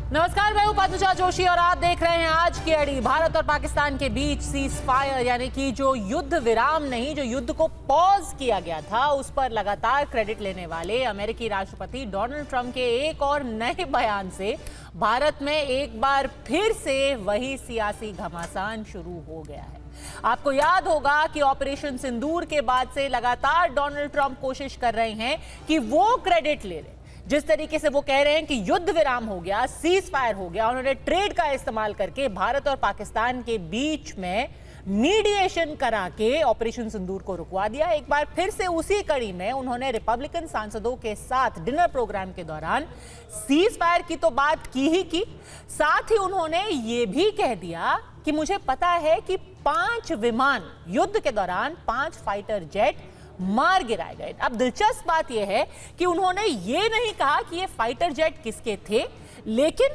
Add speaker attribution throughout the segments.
Speaker 1: नमस्कार, मैं हूं पद्मजा जोशी और आप देख रहे हैं आज की अड़ी। भारत और पाकिस्तान के बीच सीज फायर यानी कि जो युद्ध विराम नहीं, जो युद्ध को पॉज किया गया था, उस पर लगातार क्रेडिट लेने वाले अमेरिकी राष्ट्रपति डोनाल्ड ट्रंप के एक और नए बयान से भारत में एक बार फिर से वही सियासी घमासान शुरू हो गया है। आपको याद होगा कि ऑपरेशन सिंदूर के बाद से लगातार डोनाल्ड ट्रंप कोशिश कर रहे हैं कि वो क्रेडिट ले लें। जिस तरीके से वो कह रहे हैं कि युद्ध विराम हो गया, सीज फायर हो गया, उन्होंने ट्रेड का इस्तेमाल करके भारत और पाकिस्तान के बीच में मीडिएशन करा के ऑपरेशन सिंदूर को रुकवा दिया। एक बार फिर से उसी कड़ी में उन्होंने रिपब्लिकन सांसदों के साथ डिनर प्रोग्राम के दौरान सीज फायर की तो बात की ही की, साथ ही उन्होंने ये भी कह दिया कि मुझे पता है कि 5 विमान युद्ध के दौरान 5 फाइटर जेट मार गिराए गए। अब दिलचस्प बात यह है कि उन्होंने ये नहीं कहा कि ये फाइटर जेट किसके थे, लेकिन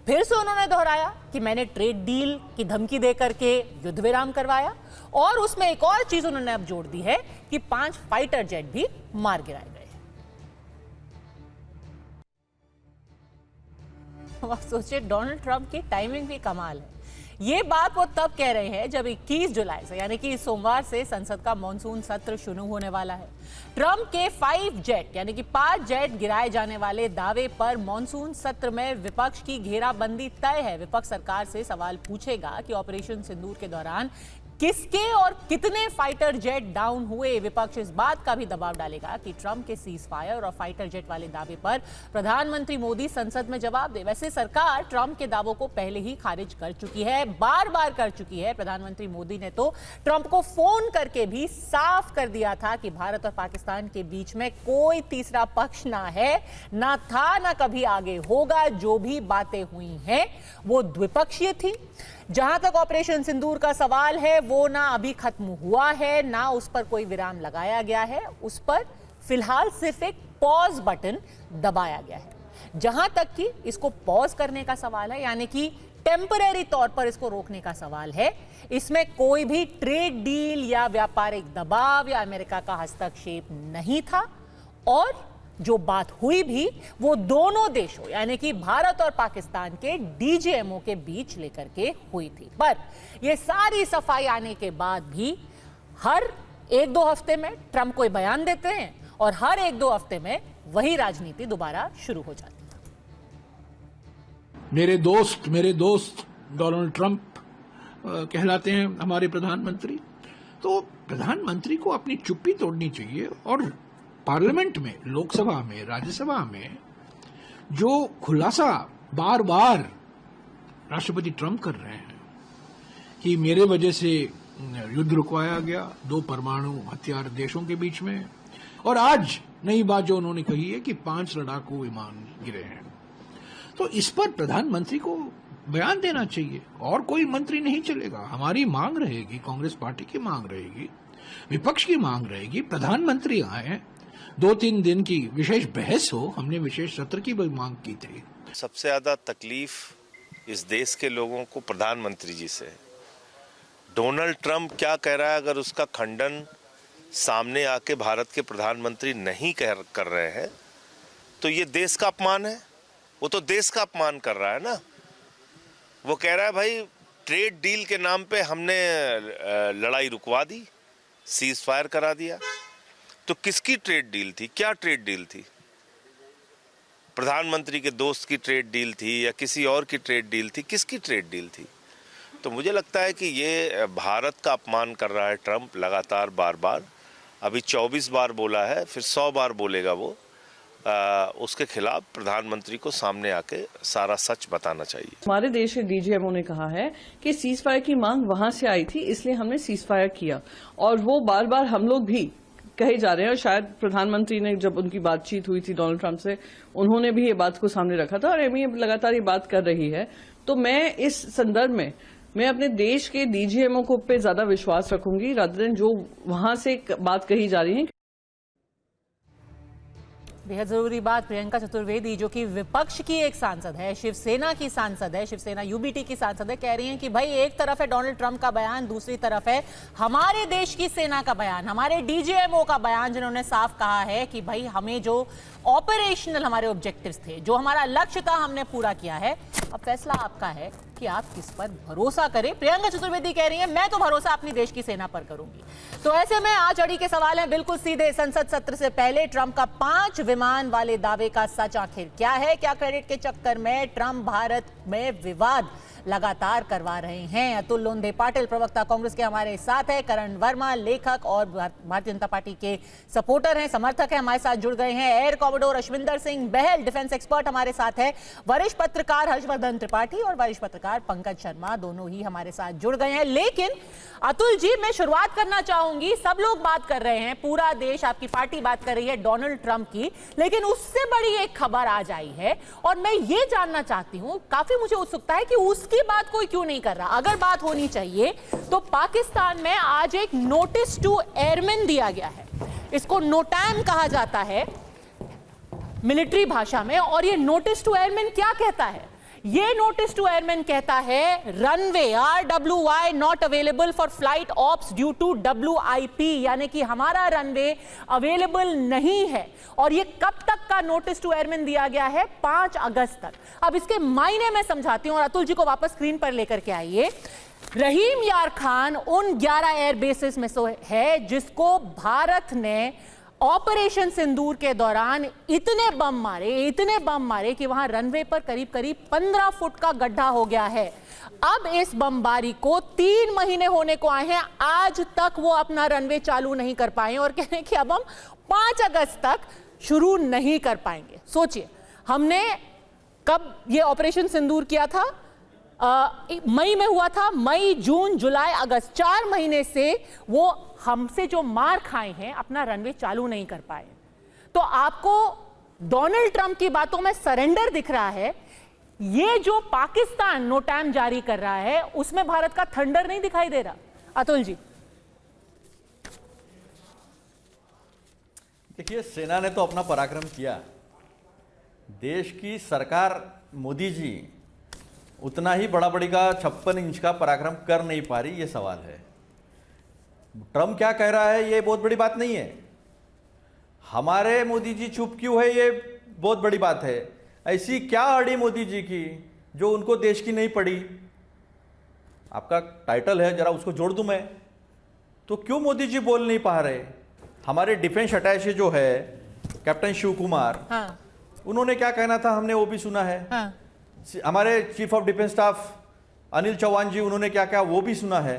Speaker 1: फिर से उन्होंने दोहराया कि मैंने ट्रेड डील की धमकी देकर के युद्ध विराम करवाया, और उसमें एक और चीज उन्होंने अब जोड़ दी है कि 5 फाइटर जेट भी मार गिराए गए। आप सोचिए, डोनाल्ड ट्रंप की टाइमिंग भी कमाल है। ये बात वो तब कह रहे हैं जब 21 जुलाई से यानी कि सोमवार से संसद का मॉनसून सत्र शुरू होने वाला है। ट्रंप के 5 जेट यानी कि 5 जेट गिराए जाने वाले दावे पर मॉनसून सत्र में विपक्ष की घेराबंदी तय है। विपक्ष सरकार से सवाल पूछेगा कि ऑपरेशन सिंदूर के दौरान किसके और कितने फाइटर जेट डाउन हुए। विपक्ष इस बात का भी दबाव डालेगा कि ट्रंप के सीज फायर और फाइटर जेट वाले दावे पर प्रधानमंत्री मोदी संसद में जवाब दे। वैसे सरकार ट्रंप के दावों को पहले ही खारिज कर चुकी है, बार बार कर चुकी है। प्रधानमंत्री मोदी ने तो ट्रंप को फोन करके भी साफ कर दिया था कि भारत और पाकिस्तान के बीच में कोई तीसरा पक्ष ना है, ना था, ना कभी आगे होगा। जो भी बातें हुई हैं वो द्विपक्षीय थी। जहां तक ऑपरेशन सिंदूर का सवाल है, वो ना अभी खत्म हुआ है, ना उस पर कोई विराम लगाया गया है। उस पर फिलहाल सिर्फ एक पॉज बटन दबाया गया है। जहां तक कि इसको पॉज करने का सवाल है, यानी कि टेम्परेरी तौर पर इसको रोकने का सवाल है, इसमें कोई भी ट्रेड डील या व्यापारिक दबाव या अमेरिका का हस्तक्षेप नहीं था। और जो बात हुई भी वो दोनों देशों यानी कि भारत और पाकिस्तान के डीजीएमओ के बीच लेकर के हुई थी। पर ये सारी सफाई आने के बाद भी हर 1-2 हफ्ते में ट्रंप कोई बयान देते हैं और हर 1-2 हफ्ते में वही राजनीति दोबारा शुरू हो जाती है।
Speaker 2: मेरे दोस्त डोनाल्ड ट्रंप कहलाते हैं हमारे प्रधानमंत्री। तो प्रधानमंत्री को अपनी चुप्पी तोड़नी चाहिए और पार्लियामेंट में, लोकसभा में, राज्यसभा में जो खुलासा बार बार राष्ट्रपति ट्रंप कर रहे हैं कि मेरे वजह से युद्ध रुकवाया गया 2 परमाणु हथियार देशों के बीच में, और आज नई बात जो उन्होंने कही है कि 5 लड़ाकू विमान गिरे हैं, तो इस पर प्रधानमंत्री को बयान देना चाहिए और कोई मंत्री नहीं चलेगा। हमारी मांग रहेगी, कांग्रेस पार्टी की मांग रहेगी, विपक्ष की मांग रहेगी, प्रधानमंत्री आए, 2-3 दिन की विशेष बहस हो। हमने विशेष सत्र की भी मांग की थी।
Speaker 3: सबसे ज्यादा तकलीफ इस देश के लोगों को प्रधानमंत्री जी से है। डोनाल्ड ट्रंप क्या कह रहा है, अगर उसका खंडन सामने आके भारत के प्रधानमंत्री नहीं कर रहे हैं तो ये देश का अपमान है। वो तो देश का अपमान कर रहा है ना। वो कह रहा है भाई ट्रेड डील के नाम पे हमने लड़ाई रुकवा दी, सीज फायर करा दिया। तो किसकी ट्रेड डील थी? क्या ट्रेड डील थी? प्रधानमंत्री के दोस्त की ट्रेड डील थी या किसी और की ट्रेड डील थी? किसकी ट्रेड डील थी? तो मुझे लगता है कि ये भारत का अपमान कर रहा है ट्रंप लगातार, बार बार। अभी 24 बार बोला है, फिर 100 बार बोलेगा वो। उसके खिलाफ प्रधानमंत्री को सामने आके सारा सच बताना चाहिए।
Speaker 4: हमारे देश के डीजीएमओ ने कहा है कि सीज फायर की मांग वहां से आई थी, इसलिए हमने सीज फायर किया, और वो बार बार हम लोग भी कहे जा रहे हैं। और शायद प्रधानमंत्री ने, जब उनकी बातचीत हुई थी डोनाल्ड ट्रंप से, उन्होंने भी ये बात को सामने रखा था, और एमी लगातार ये बात कर रही है। तो मैं इस संदर्भ में मैं अपने देश के डीजीएमओ को पे ज्यादा विश्वास रखूंगी रादर देन जो वहां से बात कही जा रही है।
Speaker 1: बेहद जरूरी बात प्रियंका चतुर्वेदी, जो कि विपक्ष की एक सांसद है, शिवसेना की सांसद है, शिवसेना यूबीटी की सांसद है, कह रही हैं कि भाई एक तरफ है डोनाल्ड ट्रंप का बयान, दूसरी तरफ है हमारे देश की सेना का बयान, हमारे डीजीएमओ का बयान, जिन्होंने साफ कहा है कि भाई हमें जो ऑपरेशनल हमारे ऑब्जेक्टिव्स थे, जो हमारा लक्ष्य था, हमने पूरा किया है। अब फैसला आपका है कि आप किस पर भरोसा करें। प्रियंका चतुर्वेदी कह रही है मैं तो भरोसा अपनी देश की सेना पर करूंगी। तो ऐसे में आज अड़ी के सवाल हैं बिल्कुल सीधे। संसद सत्र से पहले ट्रंप का 5 विमान वाले दावे का सच आखिर क्या है? क्या क्रेडिट के चक्कर में ट्रंप भारत में विवाद लगातार करवा रहे हैं? अतुल लोंधे पाटिल प्रवक्ता कांग्रेस के हमारे साथ है। करण वर्मा लेखक और भारतीय जनता पार्टी के सपोर्टर हैं, समर्थक हैं, हमारे साथ जुड़ गए हैं। एयर कॉमोडोर अश्विंदर सिंह बहल डिफेंस एक्सपर्ट हमारे साथ है। वरिष्ठ पत्रकार हर्षवर्धन त्रिपाठी और वरिष्ठ पत्रकार पंकज शर्मा दोनों ही हमारे साथ जुड़ गए हैं। लेकिन अतुल जी, मैं शुरुआत करना चाहूंगी, सब लोग बात कर रहे हैं, पूरा देश, आपकी पार्टी बात कर रही है डोनाल्ड ट्रंप की, लेकिन उससे बड़ी एक खबर आज आई है और मैं ये जानना चाहती हूं, काफी मुझे उत्सुकता है कि उसकी बात कोई क्यों नहीं कर रहा। अगर बात होनी चाहिए तो पाकिस्तान में आज एक नोटिस टू एयरमैन दिया गया है। इसको नोटैम कहा जाता है मिलिट्री भाषा में। और ये नोटिस टू एयरमैन क्या कहता है? ये नोटिस टू एयरमैन कहता है runway RWY not available for flight ops due to WIP, यानी कि हमारा रनवे अवेलेबल नहीं है। और ये कब तक का नोटिस टू एयरमैन दिया गया है? 5 अगस्त तक। अब इसके मायने मैं समझाती हूं और अतुल जी को वापस स्क्रीन पर लेकर के आइए। रहीम यार खान उन 11 एयर बेसिस में से है जिसको भारत ने ऑपरेशन सिंदूर के दौरान इतने बम मारे कि वहां रनवे पर करीब करीब 15 फुट का गड्ढा हो गया है। अब इस बमबारी को 3 महीने होने को आए हैं, आज तक वो अपना रनवे चालू नहीं कर पाए और कह रहे हैं कि अब हम 5 अगस्त तक शुरू नहीं कर पाएंगे। सोचिए, हमने कब ये ऑपरेशन सिंदूर किया था? मई में हुआ था। मई, जून, जुलाई, अगस्त, 4 महीने से वो हमसे जो मार खाए हैं, अपना रनवे चालू नहीं कर पाए। तो आपको डोनाल्ड ट्रंप की बातों में सरेंडर दिख रहा है। ये जो पाकिस्तान नोटैम जारी कर रहा है उसमें भारत का थंडर नहीं दिखाई दे रहा। अतुल जी,
Speaker 5: देखिए, सेना ने तो अपना पराक्रम किया। देश की सरकार मोदी जी उतना ही बड़ा बड़ी का 56 इंच का पराक्रम कर नहीं पा रही, ये सवाल है। ट्रंप क्या कह रहा है ये बहुत बड़ी बात नहीं है। हमारे मोदी जी चुप क्यों है ये बहुत बड़ी बात है। ऐसी क्या अड़ी मोदी जी की जो उनको देश की नहीं पड़ी? आपका टाइटल है, जरा उसको जोड़ दूं मैं तो। क्यों मोदी जी बोल नहीं पा रहे? हमारे डिफेंस अटैचे जो है कैप्टन शिव कुमार,
Speaker 1: हाँ।
Speaker 5: उन्होंने क्या कहना था हमने वो भी सुना है। हाँ। हमारे chief of defence staff Anil Chauhan ji, उन्होंने क्या कहा वो भी सुना है।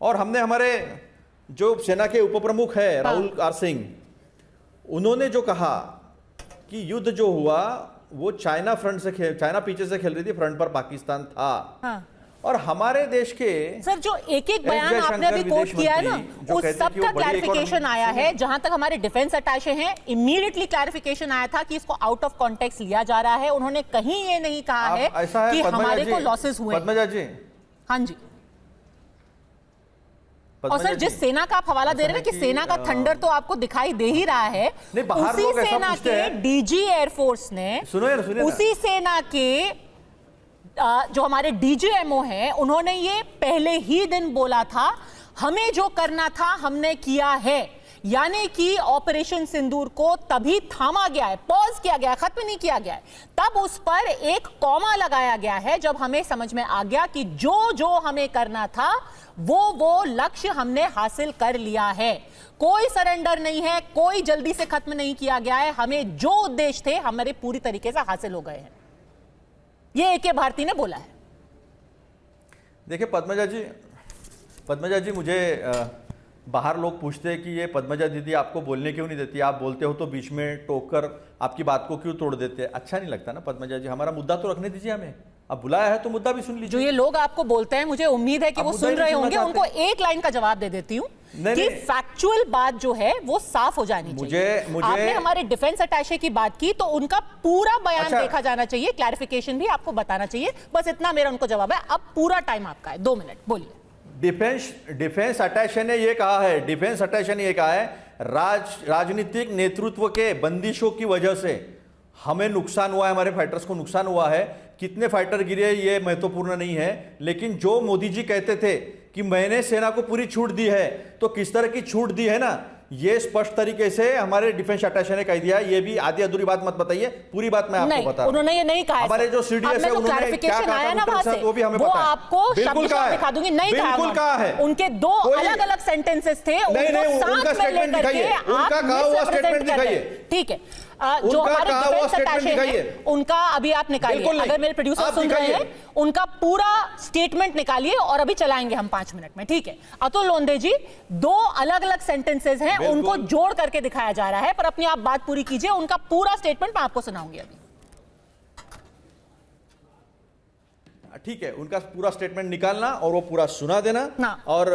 Speaker 5: और हमने हमारे जो सेना के उप प्रमुख है राहुल आर सिंह, उन्होंने जो कहा कि युद्ध जो हुआ वो चाइना पीछे से खेल रही थी, फ्रंट पर पाकिस्तान था। हाँ। और हमारे देश के
Speaker 1: सर जो एक बयान आपने अभी कोट किया है ना, उस सब का क्लैरिफिकेशन आया है। जहां तक हमारे डिफेंस अटैचे हैं, इमीडिएटली क्लैरिफिकेशन आया था कि इसको आउट ऑफ कॉन्टेक्स्ट लिया जा रहा है। उन्होंने कहीं ये नहीं कहा है कि हमारे को लॉसेस हुए।
Speaker 5: पद्मजा जी,
Speaker 1: हाँ जी। और सर जिस सेना का आप हवाला दे रहे हैं कि सेना का थंडर तो आपको दिखाई दे ही रहा है, उसी सेना के डीजी एयरफोर्स ने, उसी सेना के जो हमारे डीजीएमओ हैं, उन्होंने ये पहले ही दिन बोला था हमें जो करना था हमने किया है। यानी कि ऑपरेशन सिंदूर को तभी थामा गया है, पॉज किया गया, खत्म नहीं किया गया है। तब उस पर एक कॉमा लगाया गया है जब हमें समझ में आ गया कि जो जो हमें करना था वो लक्ष्य हमने हासिल कर लिया है। कोई सरेंडर नहीं है, कोई जल्दी से खत्म नहीं किया गया है। हमें जो उद्देश्य थे हमारे पूरी तरीके से हासिल हो गए हैं, ये AK भारती ने बोला है।
Speaker 5: देखिए पद्मजा जी, मुझे बाहर लोग पूछते हैं कि ये पद्मजा दीदी आपको बोलने क्यों नहीं देती, आप बोलते हो तो बीच में टोककर आपकी बात को क्यों तोड़ देते हैं? अच्छा नहीं लगता ना पद्मजा जी, हमारा मुद्दा तो रखने दीजिए हमें। अब बुलाया है तो मुद्दा भी सुन लीजिए।
Speaker 1: जो ये लोग आपको बोलते हैं, मुझे उम्मीद है कि वो सुन रहे होंगे। उनको एक लाइन का जवाब दे देती हूँ कि फैक्चुअल बात जो है वो साफ हो जानी चाहिए। आपने हमारे डिफेंस अटैचे की बात की तो उनका पूरा बयान देखा जाना चाहिए, क्लैरिफिकेशन भी आपको बताना चाहिए। बस इतना मेरा उनको जवाब है। अब पूरा टाइम आपका है, 2 मिनट बोलिए।
Speaker 5: डिफेंस अटैचे ने ये कहा है, डिफेंस अटैचे ने ये कहा है राजनीतिक नेतृत्व के बंदिशों की वजह से हमें नुकसान हुआ है, हमारे फाइटर्स को नुकसान हुआ है। कितने फाइटर गिरे ये महत्वपूर्ण नहीं है, लेकिन जो मोदी जी कहते थे कि मैंने सेना को पूरी छूट दी है, तो किस तरह की छूट दी है ना ये स्पष्ट तरीके से हमारे डिफेंस अटैचे ने कह दिया, ये भी आधी अधूरी बात मत बताइए, पूरी बात मैं आपको बता रहा हूं।
Speaker 1: उन्होंने ये नहीं कहा।
Speaker 5: हमारे जो सीडीएस है उन्होंने क्या कहा था वहां से, वो भी हमें पता है।
Speaker 1: आपको
Speaker 5: बिल्कुल कहा है,
Speaker 1: दिखा दूंगी, नहीं
Speaker 5: बिल्कुल कहा है।
Speaker 1: उनके दो अलग-अलग सेंटेंसेस थे,
Speaker 5: उनका स्टेटमेंट दिखाइए, उनका कहा हुआ स्टेटमेंट दिखाइए।
Speaker 1: ठीक है, जो हमारे डिफेंस अटैचे हैं उनका अभी आप निकालिए, अगर मेरे प्रोड्यूसर सुन रहे हैं उनका पूरा स्टेटमेंट निकालिए और अभी चलाएंगे हम 5 मिनट में। ठीक है अतुल लोंढे जी, दो अलग अलग सेंटेंसेस हैं, उनको जोड़ करके दिखाया जा रहा है, पर अपनी आप बात पूरी कीजिए, उनका पूरा स्टेटमेंट मैं आपको सुनाऊंगी अभी।
Speaker 5: ठीक है, उनका पूरा स्टेटमेंट निकालना और वो पूरा सुना देना, और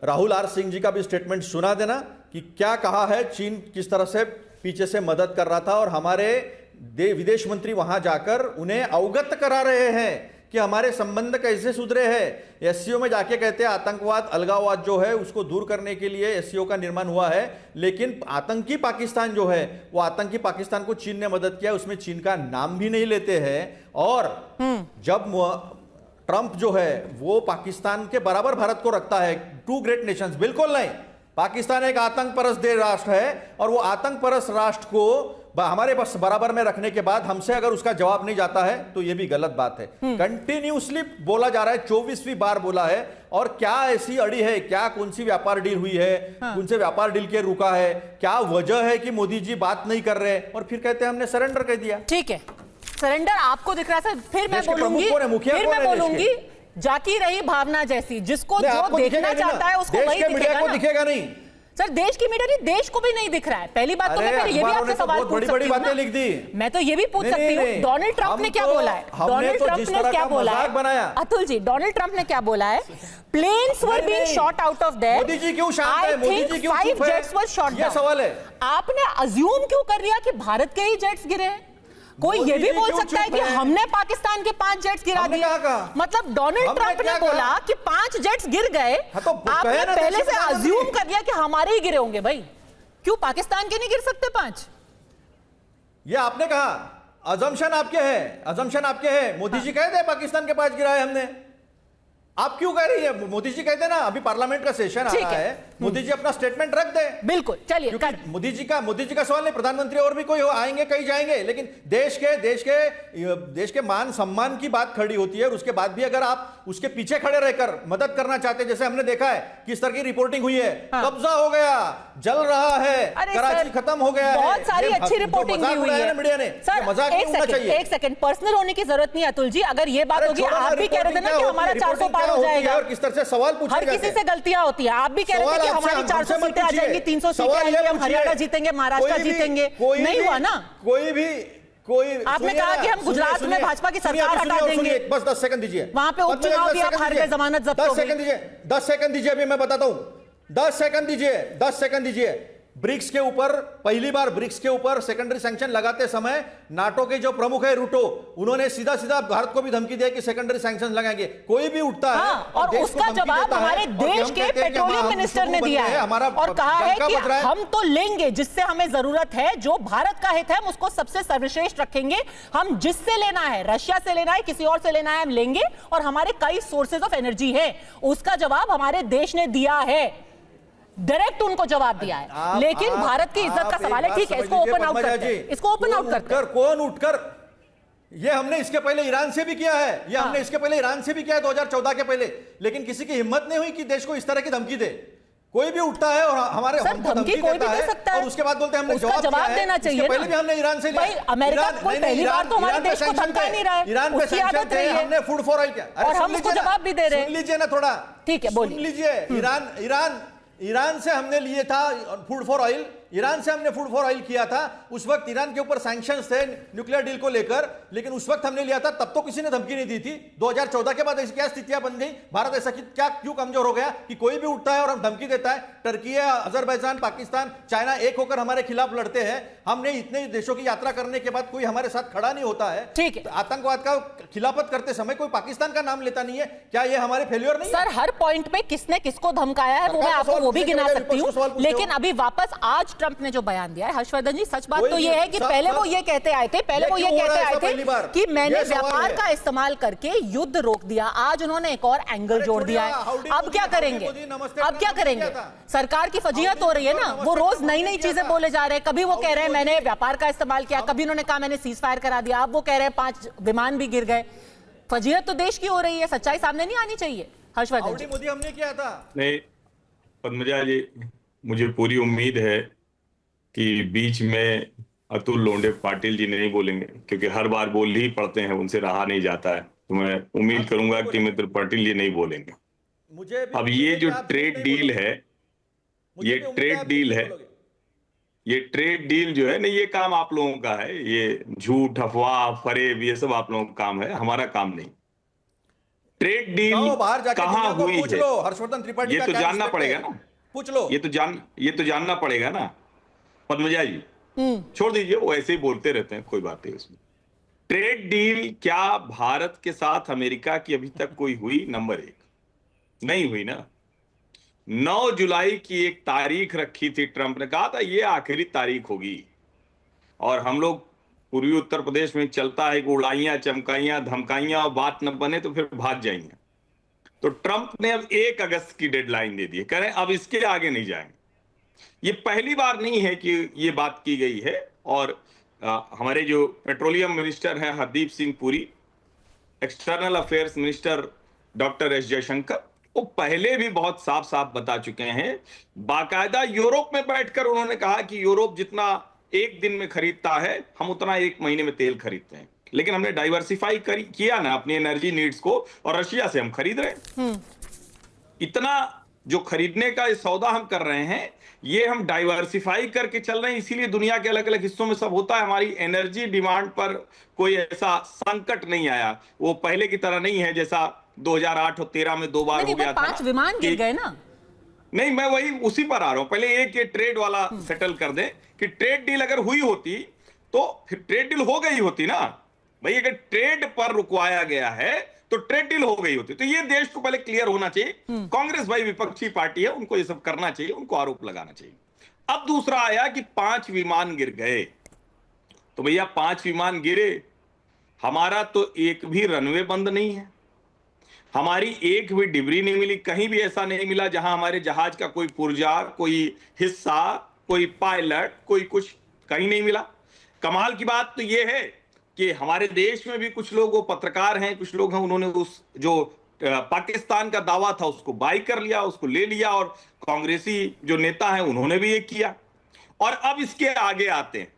Speaker 5: राहुल आर सिंह जी का भी स्टेटमेंट सुना देना कि क्या कहा है, चीन किस तरह से पीछे से मदद कर रहा था, और हमारे विदेश मंत्री वहां जाकर उन्हें अवगत करा रहे हैं कि हमारे संबंध कैसे सुधरे हैं। एससीओ में जाके कहते हैं आतंकवाद अलगाववाद जो है उसको दूर करने के लिए एससीओ का निर्माण हुआ है, लेकिन आतंकी पाकिस्तान जो है वो आतंकी पाकिस्तान को चीन ने मदद किया, उसमें चीन का नाम भी नहीं लेते हैं। और जब ट्रंप जो है वो पाकिस्तान के बराबर भारत को रखता है, टू ग्रेट नेशंस, बिल्कुल नहीं, पाकिस्तान एक आतंक परस्त राष्ट्र है, और वो आतंक परस्त राष्ट्र को हमारे पास बराबर में रखने के बाद हमसे अगर उसका जवाब नहीं जाता है तो ये भी गलत बात है। कंटिन्यूसली बोला जा रहा है, 24वीं बार बोला है, और क्या ऐसी अड़ी है, क्या कौन सी व्यापार डील हुई है, कौन से व्यापार डील के रुका है, क्या वजह है कि मोदी जी बात नहीं कर रहे, और फिर कहते हैं हमने सरेंडर कह दिया।
Speaker 1: ठीक है, सरेंडर आपको दिख रहा है, फिर मैं बोलूंगी जाकी रही भावना जैसी, जिसको जो देखना चाहता है उसको वही
Speaker 5: दिखेगा नहीं।
Speaker 1: सर देश की मीडिया नहीं, देश को भी नहीं दिख रहा है। पहली बात तो मैं फिर ये भी आपसे सवाल पूछ सकती हूं ना, लिख दी। मैं तो ये भी पूछ सकती हूँ, डोनाल्ड ट्रंप ने क्या बोला है? डोनाल्ड ट्रंप ने क्या बोला है? अतुल जी, डोनाल्ड ट्रंप ने क्या बोला है? Planes were being shot out of there.
Speaker 5: Modi ji क्यों शांत है? मोदी जी क्यों
Speaker 1: 5 जेट्स वर शॉट डाउन।
Speaker 5: ये सवाल है।
Speaker 1: आपने अज्यूम क्यों कर लिया कि भारत के ही जेट्स गिरे हैं? कोई ये भी बोल सकता है कि हमने पाकिस्तान के 5 जेट्स गिरा दिए। मतलब डोनाल्ड ट्रंप ने बोला कि 5 जेट्स गिर गए, आपने पहले से अज्यूम कर लिया कि हमारे ही गिरे होंगे। भाई क्यों पाकिस्तान के नहीं गिर सकते 5?
Speaker 5: ये आपने कहा, अजम्पशन आपके हैं, अजम्पशन आपके हैं। मोदी जी कहते हैं पाकिस्तान के 5 गिराए हमने, आप क्यों कह रही है? मोदी जी कहते हैं ना, अभी पार्लियामेंट का सेशन आ रहा है, मोदी जी अपना स्टेटमेंट रख दे।
Speaker 1: बिल्कुल, चलिए।
Speaker 5: मोदी जी का सवाल नहीं, प्रधानमंत्री और भी कोई आएंगे, कहीं जाएंगे, लेकिन देश के मान सम्मान की बात खड़ी होती है, और उसके बाद भी अगर आप उसके पीछे खड़े रहकर मदद करना चाहते हैं, जैसे हमने देखा है किस तरह की रिपोर्टिंग हुई है, कब्जा हो गया, जल रहा है, कराची खत्म हो गया,
Speaker 1: बहुत सारी अच्छी रिपोर्टिंग हुई है
Speaker 5: मीडिया ने। मजाक नहीं होना चाहिए।
Speaker 1: एक सेकंड, पर्सनल होने की जरूरत नहीं है अतुल जी। अगर ये बात होगी, आप भी कह रहे थे ना कि हमारा 400 पार हो जाएगा,
Speaker 5: और किस तरह से सवाल पूछे
Speaker 1: हर किसी से गलतियां होती है। आप भी कह रहे थे कि हमारी 400 सीटें आ जाएंगी, 300 सीटें आएंगी, हम हरियाणा जीतेंगे, महाराष्ट्र जीतेंगे, नहीं हुआ ना।
Speaker 5: कोई
Speaker 1: आपने कहा कि हम गुजरात में भाजपा की सरकार हटा देंगे।
Speaker 5: बस 10 सेकंड दीजिए,
Speaker 1: वहां पे उपचुनाव भी आप हार गए, जमानत जब्त हो गई।
Speaker 5: 10 सेकंड दीजिए, अभी मैं बताता हूं। 10 सेकंड दीजिए। ब्रिक्स के ऊपर पहली बार सेकेंडरी सैंक्शन लगाते समय नाटो के जो प्रमुख है रूटो, उन्होंने सीधा भारत को भी धमकी दिया कि सेकेंडरी सैंक्शन लगाएंगे। कोई भी उठता है
Speaker 1: और उसका जवाब हमारे देश के पेट्रोलियम मिनिस्टर ने दिया है, और कहा है कि हम तो लेंगे जिससे हमें जरूरत है, जो भारत का हित है हम उसको सबसे सर्वश्रेष्ठ रखेंगे। हम जिससे लेना है, रशिया से लेना है, किसी और से लेना है, हम लेंगे, और हमारे कई सोर्सेज ऑफ एनर्जी है। उसका जवाब हमारे देश ने दिया है, डायरेक्ट उनको जवाब दिया है। लेकिन भारत की इज्जत का सवाल है। ठीक है, इसको ओपन आउट करते हैं, इसको ओपन आउट करते हैं।
Speaker 5: कौन उठकर, ये हमने इसके पहले ईरान से भी किया है, ये हमने इसके पहले ईरान से भी किया है 2014 के पहले, लेकिन किसी की हिम्मत नहीं हुई कि देश को इस तरह की धमकी दे। कोई भी उठता है और हमारे
Speaker 1: धमकी कोई भी दे सकता है,
Speaker 5: और उसके बाद बोलते हैं हमने
Speaker 1: जवाब देना चाहिए।
Speaker 5: पहले भी हमने ईरान से लिया।
Speaker 1: अमेरिका कोई पहली बार तो हमारे देश को धमका नहीं रहा है,
Speaker 5: ईरान पे सैंक्शन थे, हमने फूड फॉर ऑयल किया,
Speaker 1: और हम उसको जवाब भी दे रहे हैं।
Speaker 5: सुन लीजिए ना थोड़ा,
Speaker 1: ठीक है, बोलिए।
Speaker 5: सुन लीजिए। ईरान से हमने लिए था फूड फॉर ऑयल, ईरान से हमने फूड फॉर ऑयल किया था। उस वक्त ईरान के ऊपर सैंक्शंस थे न्यूक्लियर डील को लेकर, लेकिन उस वक्त हमने लिया था, तब तो किसी ने धमकी नहीं दी थी। 2014 के बाद ऐसी क्या स्थितियां बन गई, भारत ऐसा क्या क्यों कमजोर हो गया कि कोई भी उठता है और हम धमकी देता है। टर्की, अजरबैजान, पाकिस्तान, चाइना एक होकर हमारे खिलाफ लड़ते हैं। हमने इतने देशों की यात्रा करने के बाद कोई हमारे साथ खड़ा नहीं होता है।
Speaker 1: ठीक है,
Speaker 5: आतंकवाद का खिलाफत करते समय कोई पाकिस्तान का नाम लेता नहीं है। क्या ये हमारे फेल्योर नहीं?
Speaker 1: सर, हर पॉइंट पे किसने किसको धमकाया है वो मैं आपको वो भी गिना सकती हूँ, लेकिन अभी वापस आज ट्रंप ने जो बयान दिया है, हर्षवर्धन जी, सच बात
Speaker 6: कोई
Speaker 1: तो ये
Speaker 6: नहीं,
Speaker 1: है कि
Speaker 6: सब-
Speaker 1: पहले
Speaker 6: सब-
Speaker 1: वो ये कहते आए थे, पहले वो ये
Speaker 6: क्यों हो
Speaker 1: कहते
Speaker 6: रहा है
Speaker 1: आए
Speaker 6: ऐसा पहली बार?
Speaker 1: थे कि मैंने
Speaker 6: ये सवाल
Speaker 1: व्यापार
Speaker 6: है।
Speaker 1: का इस्तेमाल करके युद्ध रोक दिया। आज उन्होंने एक और एंगल जोड़
Speaker 6: छोड़िए,
Speaker 1: दिया है।
Speaker 6: हाउडी
Speaker 1: अब
Speaker 6: मोदी,
Speaker 1: क्या
Speaker 6: हाउडी
Speaker 1: करेंगे?
Speaker 6: मोदी, नमस्ते
Speaker 1: अब क्या
Speaker 6: ट्रंप ने
Speaker 1: करेंगे?
Speaker 6: किया था।
Speaker 1: सरकार की फजीहत हो रही है ना,
Speaker 6: हाउडी
Speaker 1: वो रोज
Speaker 6: मोदी,
Speaker 1: नई नई
Speaker 6: किया
Speaker 1: चीजें
Speaker 6: था।
Speaker 1: बोले जा रहे हैं। कभी वो
Speaker 6: हाउडी
Speaker 1: कह रहे हैं
Speaker 6: मोदी।
Speaker 1: मैंने व्यापार का इस्तेमाल किया, कभी उन्होंने कहा मैंने सीज फायर करा दिया, अब वो कह रहे हैं 5 विमान भी गिर गए। फजीहत तो देश की हो रही है, सच्चाई सामने नहीं आनी चाहिए। हर्षवर्धन
Speaker 6: हाउडी
Speaker 1: जी,
Speaker 6: मोदी हमने किया था।
Speaker 7: नहीं पद्मजा जी, मुझे पूरी उम्मीद है कि बीच में अतुल लोंडे पाटिल जी नहीं बोलेंगे, क्योंकि हर बार बोल ही पड़ते हैं, उनसे रहा नहीं जाता है। तो मैं उम्मीद करूंगा कि मित्र पाटिल जी नहीं बोलेंगे।
Speaker 6: मुझे भी
Speaker 7: अब
Speaker 6: उम्मीद
Speaker 7: ये
Speaker 6: है
Speaker 7: जो
Speaker 6: कि आप
Speaker 7: ट्रेड
Speaker 6: नहीं
Speaker 7: डील
Speaker 6: बोलोगे।
Speaker 7: है,
Speaker 6: मुझे
Speaker 7: ये
Speaker 6: भी उम्मीद
Speaker 7: ट्रेड
Speaker 6: आप
Speaker 7: डील
Speaker 6: नहीं
Speaker 7: है,
Speaker 6: बोलोगे।
Speaker 7: ये ट्रेड डील जो है ना, ये काम आप लोगों का है। ये झूठ, अफवाह, फरेब, ये सब आप लोगों का काम है, हमारा काम नहीं। ट्रेड डील
Speaker 6: जाओ बाहर जाके
Speaker 7: कहाँ
Speaker 6: दुनिया को
Speaker 7: हुई
Speaker 6: पूछ
Speaker 7: है,
Speaker 6: लो, हर्षवर्धन त्रिपाठी
Speaker 7: ये
Speaker 6: का
Speaker 7: तो
Speaker 6: क्या
Speaker 7: जानना
Speaker 6: रिस्पेक्ट
Speaker 7: पड़ेगा
Speaker 6: है?
Speaker 7: ना।
Speaker 6: पूछ लो।
Speaker 7: ये तो जानना पड़ेगा ना पद्मजा जी। छोड़ दीजिए, वो ऐसे ही बोलते रहते हैं, कोई बात नहीं उसमें। ट्रेड डील क्या भारत के साथ अमेरिका की अभी तक कोई हुई? नंबर 1 नहीं हुई ना। 9 जुलाई की एक तारीख रखी थी, ट्रंप ने कहा था ये आखिरी तारीख होगी, और हम लोग पूर्वी उत्तर प्रदेश में चलता है कि उड़ाइयां, चमकाइयां, धमकाइयां और बात न बने तो फिर भाग जाएंगे। तो ट्रंप ने अब 1 अगस्त की डेडलाइन दे दी है, कह रहे हैं अब इसके आगे नहीं जाएंगे। ये पहली बार नहीं है कि ये बात की गई है। और हमारे जो पेट्रोलियम मिनिस्टर हैं Hardeep Singh Puri, external affairs minister doctor S Jaishankar, वो पहले भी बहुत साफ साफ बता चुके हैं। बाकायदा यूरोप में बैठकर उन्होंने कहा कि यूरोप जितना एक दिन में खरीदता है, हम उतना 1 महीने में तेल खरीदते हैं, लेकिन हमने डाइवर्सिफाई किया ना अपनी एनर्जी नीड्स को, और रशिया से हम खरीद रहे हैं। इतना जो खरीदने का ये सौदा हम कर रहे हैं, ये हम डाइवर्सिफाई करके चल रहे हैं। इसीलिए दुनिया के अलग अलग हिस्सों में सब होता है। हमारी एनर्जी डिमांड पर कोई ऐसा संकट नहीं आया। वो पहले की तरह नहीं है जैसा 2008 और 13 में 2 बार हो
Speaker 1: नहीं,
Speaker 7: गया
Speaker 1: वो
Speaker 7: था
Speaker 1: 5 विमान गिर गए ना।
Speaker 7: नहीं, मैं वही उसी पर आ रहा हूं। पहले एक ये ट्रेड वाला सेटल कर दें कि ट्रेड डील अगर हुई होती तो फिर ट्रेड डील हो गई होती ना भाई। अगर ट्रेड पर रुकवाया गया है तो ट्रेड डील हो गई होती। तो ये देश को पहले क्लियर होना चाहिए। कांग्रेस भाई विपक्षी पार्टी है, उनको ये सब करना चाहिए, उनको आरोप लगाना चाहिए। अब दूसरा आया कि 5 विमान गिर गए। तो भैया 5 विमान गिरे, हमारा तो एक भी रनवे बंद नहीं है, हमारी एक भी डिबरी नहीं मिली। कहीं भी ऐसा नहीं मिला जहां हमारे जहाज का कोई पुर्जा, कोई हिस्सा, कोई पायलट, कोई कुछ कहीं नहीं मिला। कमाल की बात तो यह है कि हमारे देश में भी कुछ लोग, वो पत्रकार हैं, कुछ लोग हैं, उन्होंने उस जो पाकिस्तान का दावा था उसको बाई कर लिया, उसको ले लिया, और कांग्रेसी जो नेता हैं उन्होंने भी ये किया। और अब इसके आगे आते हैं।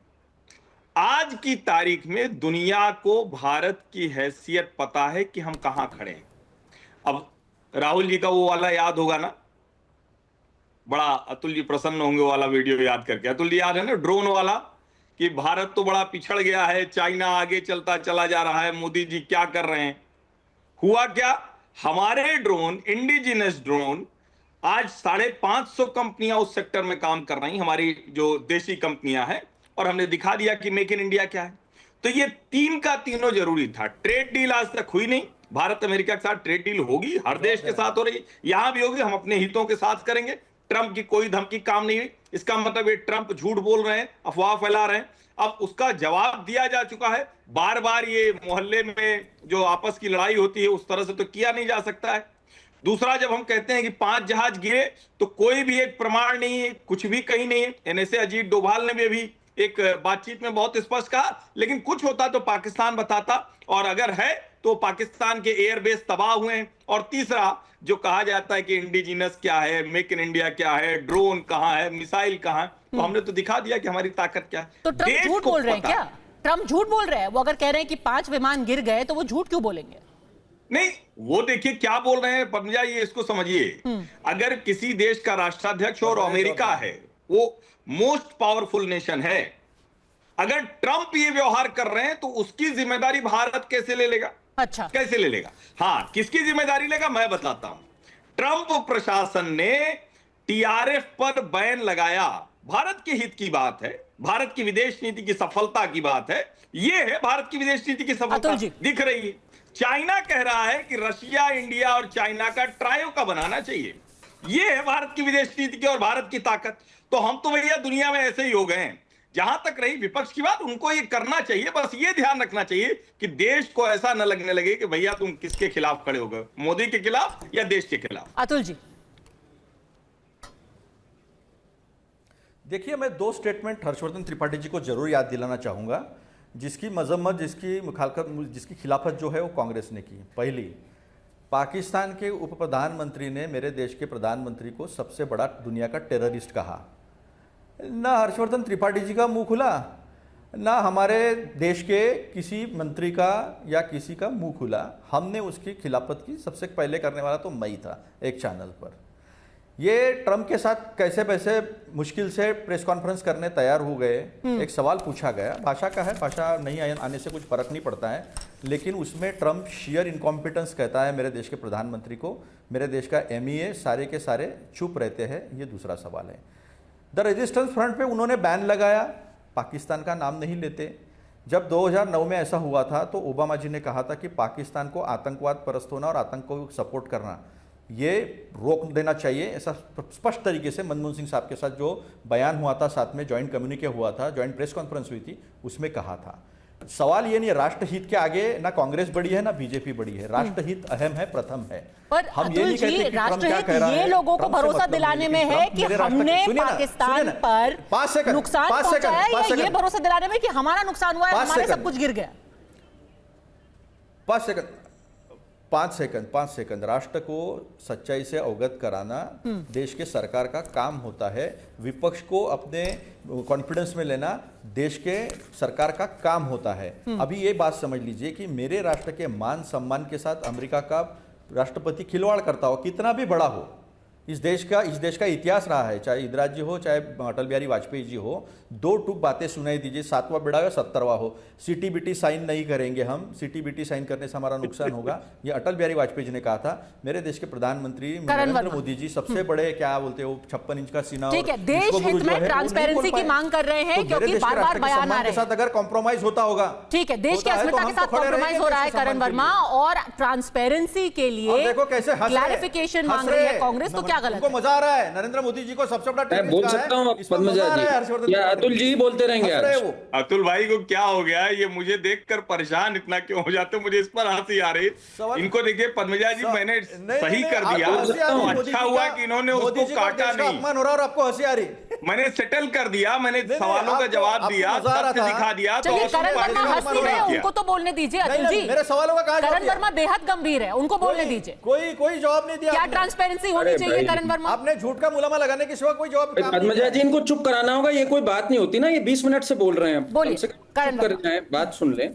Speaker 7: आज की तारीख में दुनिया को भारत की हैसियत पता है कि हम कहां खड़े हैं। अब राहुल जी का वो वाला याद होगा ना, बड़ा अतुल जी प्रसन्न होंगे वाला वीडियो याद करके। अतुल जी याद है ना, ड्रोन वाला, कि भारत तो बड़ा पिछड़ गया है, चाइना आगे चलता चला जा रहा है, मोदी जी क्या कर रहे हैं। हुआ क्या, हमारे ड्रोन, इंडिजिनस ड्रोन, आज 550 कंपनियां उस सेक्टर में काम कर रही, हमारी जो देशी कंपनियां हैं, और हमने दिखा दिया कि मेक इन इंडिया क्या है। तो ये 3 का तीनों जरूरी था। ट्रेड डील आज तक हुई नहीं। भारत अमेरिका के साथ ट्रेड डील होगी, हर देश के साथ हो रही, यहां भी होगी, हम अपने हितों के साथ करेंगे। ट्रंप की कोई धमकी काम नहीं हुई। इसका मतलब ये ट्रंप झूठ बोल रहे हैं, अफवाह फैला रहे हैं। अब उसका जवाब दिया जा चुका है। बार बार ये मोहल्ले में जो आपस की लड़ाई होती है उस तरह से तो किया नहीं जा सकता है। दूसरा, जब हम कहते हैं कि 5 जहाज गिरे, तो कोई भी एक प्रमाण नहीं है, कुछ भी कहीं नहीं है। एनएसए अजीत डोभाल ने भी अभी एक बातचीत में बहुत स्पष्ट कहा, लेकिन कुछ होता तो पाकिस्तान बताता, और अगर है तो पाकिस्तान के एयरबेस तबाह हुए हैं। और तीसरा, जो कहा जाता है कि इंडिजिनस क्या है, मेक इन इंडिया क्या है, ड्रोन कहां है, मिसाइल कहां है, तो हमने तो दिखा दिया कि हमारी ताकत क्या है।
Speaker 1: तो ट्रंप झूठ बोल रहे हैं क्या? ट्रंप झूठ बोल रहे हैं। वो अगर कह रहे हैं कि 5 विमान गिर गए, तो वो झूठ क्यों बोलेंगे?
Speaker 7: नहीं, वो देखिए क्या बोल रहे हैं पद्मजा, ये इसको समझिए। अगर किसी देश का राष्ट्राध्यक्ष और अमेरिका है, वो मोस्ट पावरफुल नेशन है, अगर ट्रंप ये व्यवहार कर रहे हैं तो उसकी जिम्मेदारी भारत कैसे ले लेगा?
Speaker 1: अच्छा,
Speaker 7: कैसे ले लेगा? हाँ, किसकी जिम्मेदारी लेगा मैं बताता हूं। ट्रंप प्रशासन ने टीआरएफ पर बैन लगाया, भारत के हित की बात है, भारत की विदेश नीति की सफलता की बात है। ये है भारत की विदेश नीति की सफलता दिख रही है। चाइना कह रहा है कि रशिया, इंडिया और चाइना का ट्रायो का बनाना चाहिए। ये है भारत की विदेश नीति की और भारत की ताकत। तो हम तो भैया दुनिया में ऐसे ही हो गए हैं। जहां तक रही विपक्ष की बात, उनको ये करना चाहिए, बस ये ध्यान रखना चाहिए कि देश को ऐसा न लगने लगे कि भैया तुम किसके खिलाफ खड़े हो गए, मोदी के खिलाफ या देश के खिलाफ।
Speaker 1: अतुल जी,
Speaker 5: देखिए, मैं दो स्टेटमेंट हर्षवर्धन त्रिपाठी जी को जरूर याद दिलाना चाहूँगा, जिसकी मजम्मत, जिसकी खिलाफत जो है वो कांग्रेस ने की। पहली, पाकिस्तान के उप प्रधानमंत्री ने मेरे देश के प्रधानमंत्री को सबसे बड़ा दुनिया का टेररिस्ट कहा। ना हर्षवर्धन त्रिपाठी जी का मुंह खुला, ना हमारे देश के किसी मंत्री का या किसी का मुंह खुला। हमने उसकी खिलाफत की, सबसे पहले करने वाला तो मैं ही था एक चैनल पर। ये ट्रंप के साथ कैसे वैसे मुश्किल से प्रेस कॉन्फ्रेंस करने तैयार हो गए। एक सवाल पूछा गया, भाषा का है, भाषा नहीं आने से कुछ फर्क नहीं पड़ता है, लेकिन उसमें ट्रंप शियर इनकॉम्पिटेंस कहता है मेरे देश के प्रधानमंत्री को। मेरे देश का MEA सारे के सारे चुप रहते हैं। ये दूसरा सवाल है। द रेजिस्टेंस फ्रंट पे उन्होंने बैन लगाया, पाकिस्तान का नाम नहीं लेते। जब 2009 में ऐसा हुआ था तो ओबामा जी ने कहा था कि पाकिस्तान को आतंकवाद परस्त होना और आतंक को सपोर्ट करना ये रोक देना चाहिए। ऐसा स्पष्ट तरीके से मनमोहन सिंह साहब के साथ जो बयान हुआ था, साथ में जॉइंट कम्युनिके हुआ था, जॉइंट प्रेस कॉन्फ्रेंस हुई थी, उसमें कहा था। सवाल ये नहीं है राष्ट्रहित के आगे ना कांग्रेस बड़ी है ना बीजेपी बड़ी है। राष्ट्रहित अहम है, प्रथम है।
Speaker 1: पर
Speaker 5: हम ये नहीं कहते कि ट्रंप क्या कह रहा है।
Speaker 1: ये लोगों को
Speaker 5: ट्रंप से
Speaker 1: भरोसा
Speaker 5: मतलब
Speaker 1: दिलाने
Speaker 5: नहीं,
Speaker 1: में है कि हमने पाकिस्तान पर नुकसान पहुंचाया है, या ये भरोसा दिलाने में कि हमारा नुकसान हुआ है, हमारे सब कुछ गिर गया।
Speaker 5: 5 सेकंड राष्ट्र को सच्चाई से अवगत कराना देश के सरकार का काम होता है। विपक्ष को अपने कॉन्फिडेंस में लेना देश के सरकार का काम होता है। अभी ये बात समझ लीजिए कि मेरे राष्ट्र के मान सम्मान के साथ अमेरिका का राष्ट्रपति खिलवाड़ करता हो, कितना भी बड़ा हो, इस देश का इतिहास रहा है, चाहे इंदिरा जी हो चाहे अटल बिहारी वाजपेयी जी हो। दो टूक बातें सुनाई दीजिए, 7वां बेड़ा या 70वां हो, CTBT साइन नहीं करेंगे हम, CTBT साइन करने से हमारा नुकसान होगा। ये अटल बिहारी वाजपेयी जी ने कहा था। मेरे देश के प्रधानमंत्री नरेंद्र मोदी जी सबसे बड़े क्या बोलते हो 56 इंच का सीना,
Speaker 1: ठीक है, देश हित में ट्रांसपेरेंसी की मांग कर रहे हैं, क्योंकि बार बार बयान आ रहे हैं
Speaker 5: अगर कॉम्प्रोमाइज होता होगा,
Speaker 1: ठीक है, देश की अस्मिता के साथ कॉम्प्रोमाइज हो रहा है करण वर्मा, और ट्रांसपेरेंसी के लिए
Speaker 5: देखो कैसे
Speaker 1: क्लैरिफिकेशन मांग रही है कांग्रेस, तो क्या गलत है?
Speaker 5: मजा आ रहा है नरेंद्र मोदी जी को सबसे बड़ा
Speaker 8: मैं बोल सकता हूँ पद्मजा जी या अतुल जी बोलते रहेंगे आज।
Speaker 7: अतुल भाई को क्या हो गया, ये मुझे देखकर परेशान इतना क्यों हो जाते, मुझे इस पर हंसी आ रही। इनको देखिए पद्मजा जी, मैंने सही कर दिया तो अच्छा हुआ कि इन्होंने उसको काटा नहीं।
Speaker 5: अपमान हो रहा और आपको हंसी आ रही।
Speaker 7: मैंने सेटल कर दिया, मैंने सवालों का जवाब दिया, तथ्य दिखा दिया।
Speaker 1: चलिए, करण वर्मा हंसी रहे, उनको तो बोलने दीजिए। अतुल जी,
Speaker 5: मेरे सवालों का
Speaker 1: करण वर्मा बेहद गंभीर है, उनको बोलने दीजिए।
Speaker 5: कोई जवाब नहीं दिया।
Speaker 1: क्या ट्रांसपेरेंसी होनी चाहिए करण वर्मा?
Speaker 5: आपने झूठ का मुलामा लगाने के सिवा कोई जवाब
Speaker 8: पद्मजा जी, इनको चुप कराना होगा, ये कोई बात नहीं होती ना, ये 20 मिनट से बोल रहे हैं।
Speaker 1: बोलिए,
Speaker 8: करण करना है, बात सुन ले।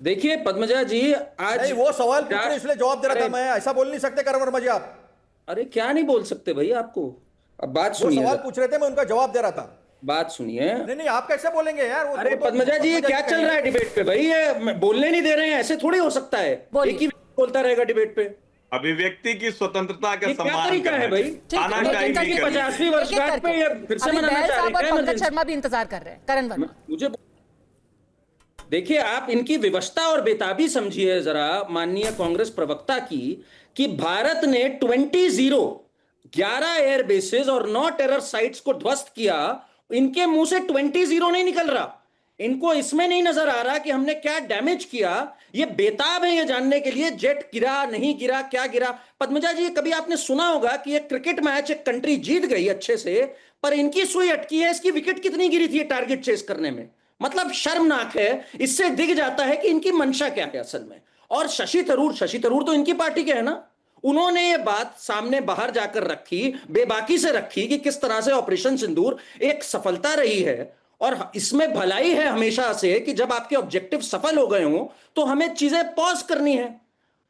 Speaker 8: देखिए पद्मजा जी, आज
Speaker 5: वो सवाल पूछ रहे इसलिए जवाब दे रहा था मैं, ऐसा बोल नहीं सकते करण वर्मा जी आप।
Speaker 8: अरे क्या नहीं बोल सकते भैया आपको? अब बात सुनिए,
Speaker 5: सवाल पूछ रहे थे, मैं उनका जवाब दे रहा था।
Speaker 8: बात सुनिए।
Speaker 5: नहीं आप कैसे बोलेंगे यार?
Speaker 8: अरे पद्मजा जी, ये क्या चल रहा है डिबेट पे भाई? ये बोलने नहीं दे रहे हैं, ऐसे थोड़ी हो सकता है। एक ही बोलता रहेगा डिबेट पे।
Speaker 7: अभिव्यक्ति की स्वतंत्रता का सम्मान
Speaker 8: तरीका है भाई?
Speaker 7: 50वीं
Speaker 8: वर्षगांठ पे फिर से मनाना चाह रहे हैं।
Speaker 1: पंकज शर्मा भी इंतजार कर रहे हैं। करण वर्मा,
Speaker 8: मुझे देखिए, आप इनकी विवशता और बेताबी समझिए जरा माननीय कांग्रेस प्रवक्ता की, कि भारत ने 11 एयर बेसेस और 9 टेरर साइट्स को ध्वस्त किया। इनके मुंह से 20 नहीं निकल रहा। इनको इसमें नहीं नजर आ रहा कि हमने क्या डैमेज किया। ये बेताब है ये जानने के लिए जेट गिरा नहीं गिरा, क्या गिरा। पद्मजा जी, कभी आपने सुना होगा कि एक क्रिकेट मैच एक कंट्री जीत गई अच्छे से, पर इनकी सुई अटकी है, इसकी विकेट कितनी गिरी थी टारगेट चेस करने में। मतलब शर्मनाक है। इससे दिख जाता है कि इनकी मंशा क्या है असल में। और शशि थरूर तो इनकी पार्टी के है ना, उन्होंने ये बात सामने बाहर जाकर रखी, बेबाकी से रखी, कि किस तरह से ऑपरेशन सिंदूर एक सफलता रही है। और इसमें भलाई है हमेशा से कि जब आपके ऑब्जेक्टिव सफल हो गए हो तो हमें चीजें पॉज करनी है।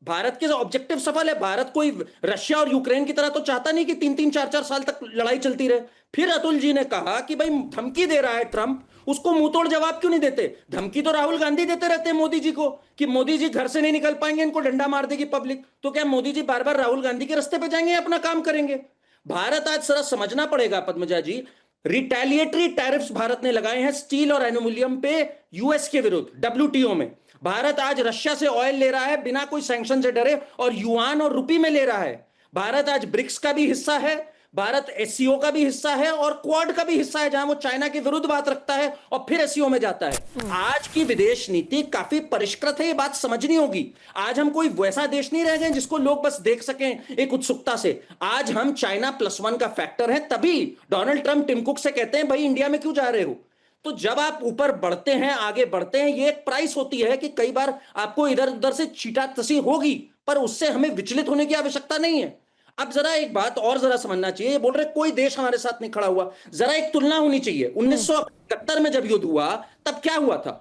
Speaker 8: भारत के ऑब्जेक्टिव सफल है। भारत कोई रशिया और यूक्रेन की तरह तो चाहता नहीं कि 3-3, 4-4 साल तक लड़ाई चलती रहे। फिर अतुल जी ने कहा कि भाई धमकी दे रहा है ट्रंप, उसको मुंह तोड़ जवाब क्यों नहीं देते? धमकी तो राहुल गांधी देते रहते हैं मोदी जी को कि मोदी जी घर से नहीं निकल पाएंगे, इनको डंडा मार देगी पब्लिक। तो क्या मोदी जी बार बार राहुल गांधी के रास्ते पे जाएंगे, अपना काम करेंगे? भारत आज जरा समझना पड़ेगा पद्मजा जी, रिटेलिएटरी टैरिफ्स भारत ने लगाए हैं स्टील और एल्यूमिनियम पे यूएस के विरुद्ध WTO में। भारत आज रशिया से ऑयल ले रहा है बिना कोई सैंक्शन से डरे, और युआन और रुपी में ले रहा है। भारत आज ब्रिक्स का भी हिस्सा है, भारत एससीओ का भी हिस्सा है और क्वाड का भी हिस्सा है, जहां वो चाइना के विरुद्ध बात रखता है और फिर एससीओ में जाता है। आज की विदेश नीति काफी परिष्कृत है, ये बात समझनी होगी। आज हम कोई वैसा देश नहीं रह गए जिसको लोग बस देख सकें एक उत्सुकता से। आज हम चाइना +1 का फैक्टर है, तभी डोनाल्ड ट्रंप टिम कुक से कहते हैं भाई इंडिया में क्यों जा रहे हो। तो जब आप ऊपर बढ़ते हैं, आगे बढ़ते हैं, ये एक प्राइस होती है कि कई बार आपको इधर उधर से छींटा-तसी होगी, पर उससे हमें विचलित होने की आवश्यकता नहीं है। अब जरा एक बात और जरा समझना चाहिए, ये बोल रहे कोई देश हमारे साथ नहीं खड़ा हुआ, जरा एक तुलना होनी चाहिए। 1971 में जब युद्ध हुआ तब क्या हुआ था?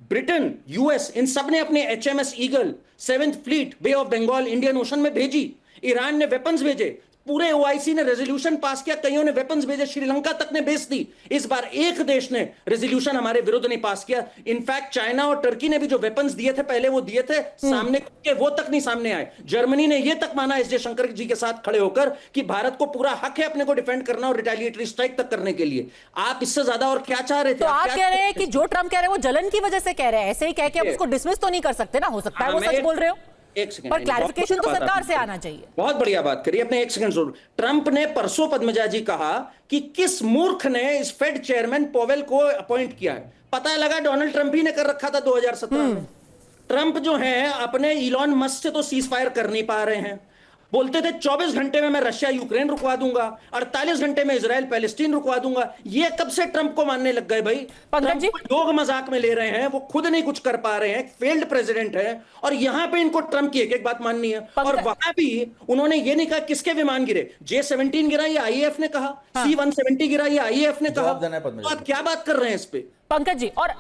Speaker 8: ब्रिटेन, यूएस, इन सब ने अपने HMS Eagle, 7th fleet Bay of Bengal Indian Ocean में भेजी। ईरान ने वेपन्स भेजे, पूरे OIC ने रेजोल्यूशन पास किया, कईयों ने वेपन्स भेजे, श्रीलंका तक ने भेज दी। इस बार एक देश ने रेजोल्यूशन हमारे विरुद्ध नहीं पास किया। इनफैक्ट चाइना और टर्की ने भी जो वेपन्स दिए थे पहले, वो दिए थे सामने के, वो तक नहीं सामने आए। जर्मनी ने ये तक माना एस जयशंकर जी के साथ खड़े होकर कि भारत को पूरा हक है अपने को डिफेंड करना और रिटेलिएटरी स्ट्राइक तक करने के लिए। आप इससे ज्यादा और क्या चाह रहे थे?
Speaker 1: तो आप कह रहे हैं कि जो ट्रम्प कह रहे हैं वो जलन की वजह से कह रहे हैं, ऐसे ही कह के आप उसको डिसमिस तो नहीं कर सकते ना, हो सकता है वो सच बोल रहे हो,
Speaker 8: एक सेकंड,
Speaker 1: पर क्लैरिफिकेशन तो सरकार से आना चाहिए।
Speaker 8: बहुत बढ़िया बात करी आपने, एक सेकंड जरूर। ट्रंप ने परसों पद्मजा जी कहा कि किस मूर्ख ने इस फेड चेयरमैन पोवेल को अपॉइंट किया है। पता लगा डोनाल्ड ट्रंप ही ने कर रखा था 2017 में। ट्रंप जो है अपने इलॉन मस्क से तो सीज फायर कर नहीं पा रहे हैं। बोलते थे 24 घंटे में मैं रशिया यूक्रेन रुकवा दूंगा, 48 घंटे में इजराइल पैलेस्टीन रुकवा दूंगा। ये कब से ट्रंप को मानने लग गए भाई?
Speaker 1: पंकज जी,
Speaker 8: लोग मजाक में ले रहे हैं, वो खुद नहीं कुछ कर पा रहे हैं, फेल्ड प्रेसिडेंट है, और यहां पे इनको ट्रंप की एक बात माननी है। और वहां भी उन्होंने ये नहीं कहा किसके विमान गिरे। J-17 गिरा ये IAF ने कहा, C-170 गिरा ये IAF ने कहा। तो आप क्या बात कर रहे हैं इस पे?
Speaker 1: पंकज जी, और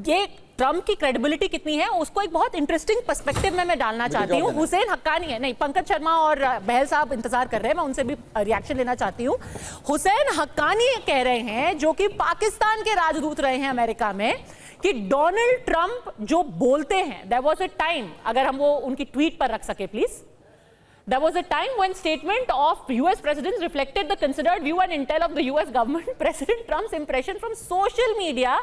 Speaker 1: ये ट्रम्प की क्रेडिबिलिटी कितनी है उसको एक बहुत इंटरेस्टिंग पर्सपेक्टिव में मैं डालना चाहती हूँ। हुसैन हक्कानी है, नहीं पंकज शर्मा और बहल साहब इंतजार कर रहे हैं, मैं उनसे भी रिएक्शन लेना चाहती हूँ। हुसैन हक्कानी कह रहे हैं, जो कि पाकिस्तान के राजदूत रहे हैं अमेरिका में, कि डोनाल्ड ट्रंप जो बोलते हैं, देयर वाज अ टाइम, अगर हम वो उनकी ट्वीट पर रख सके please, there was a time when statement of US presidents reflected the considered view and intel of the US government. President Trump's impression from social media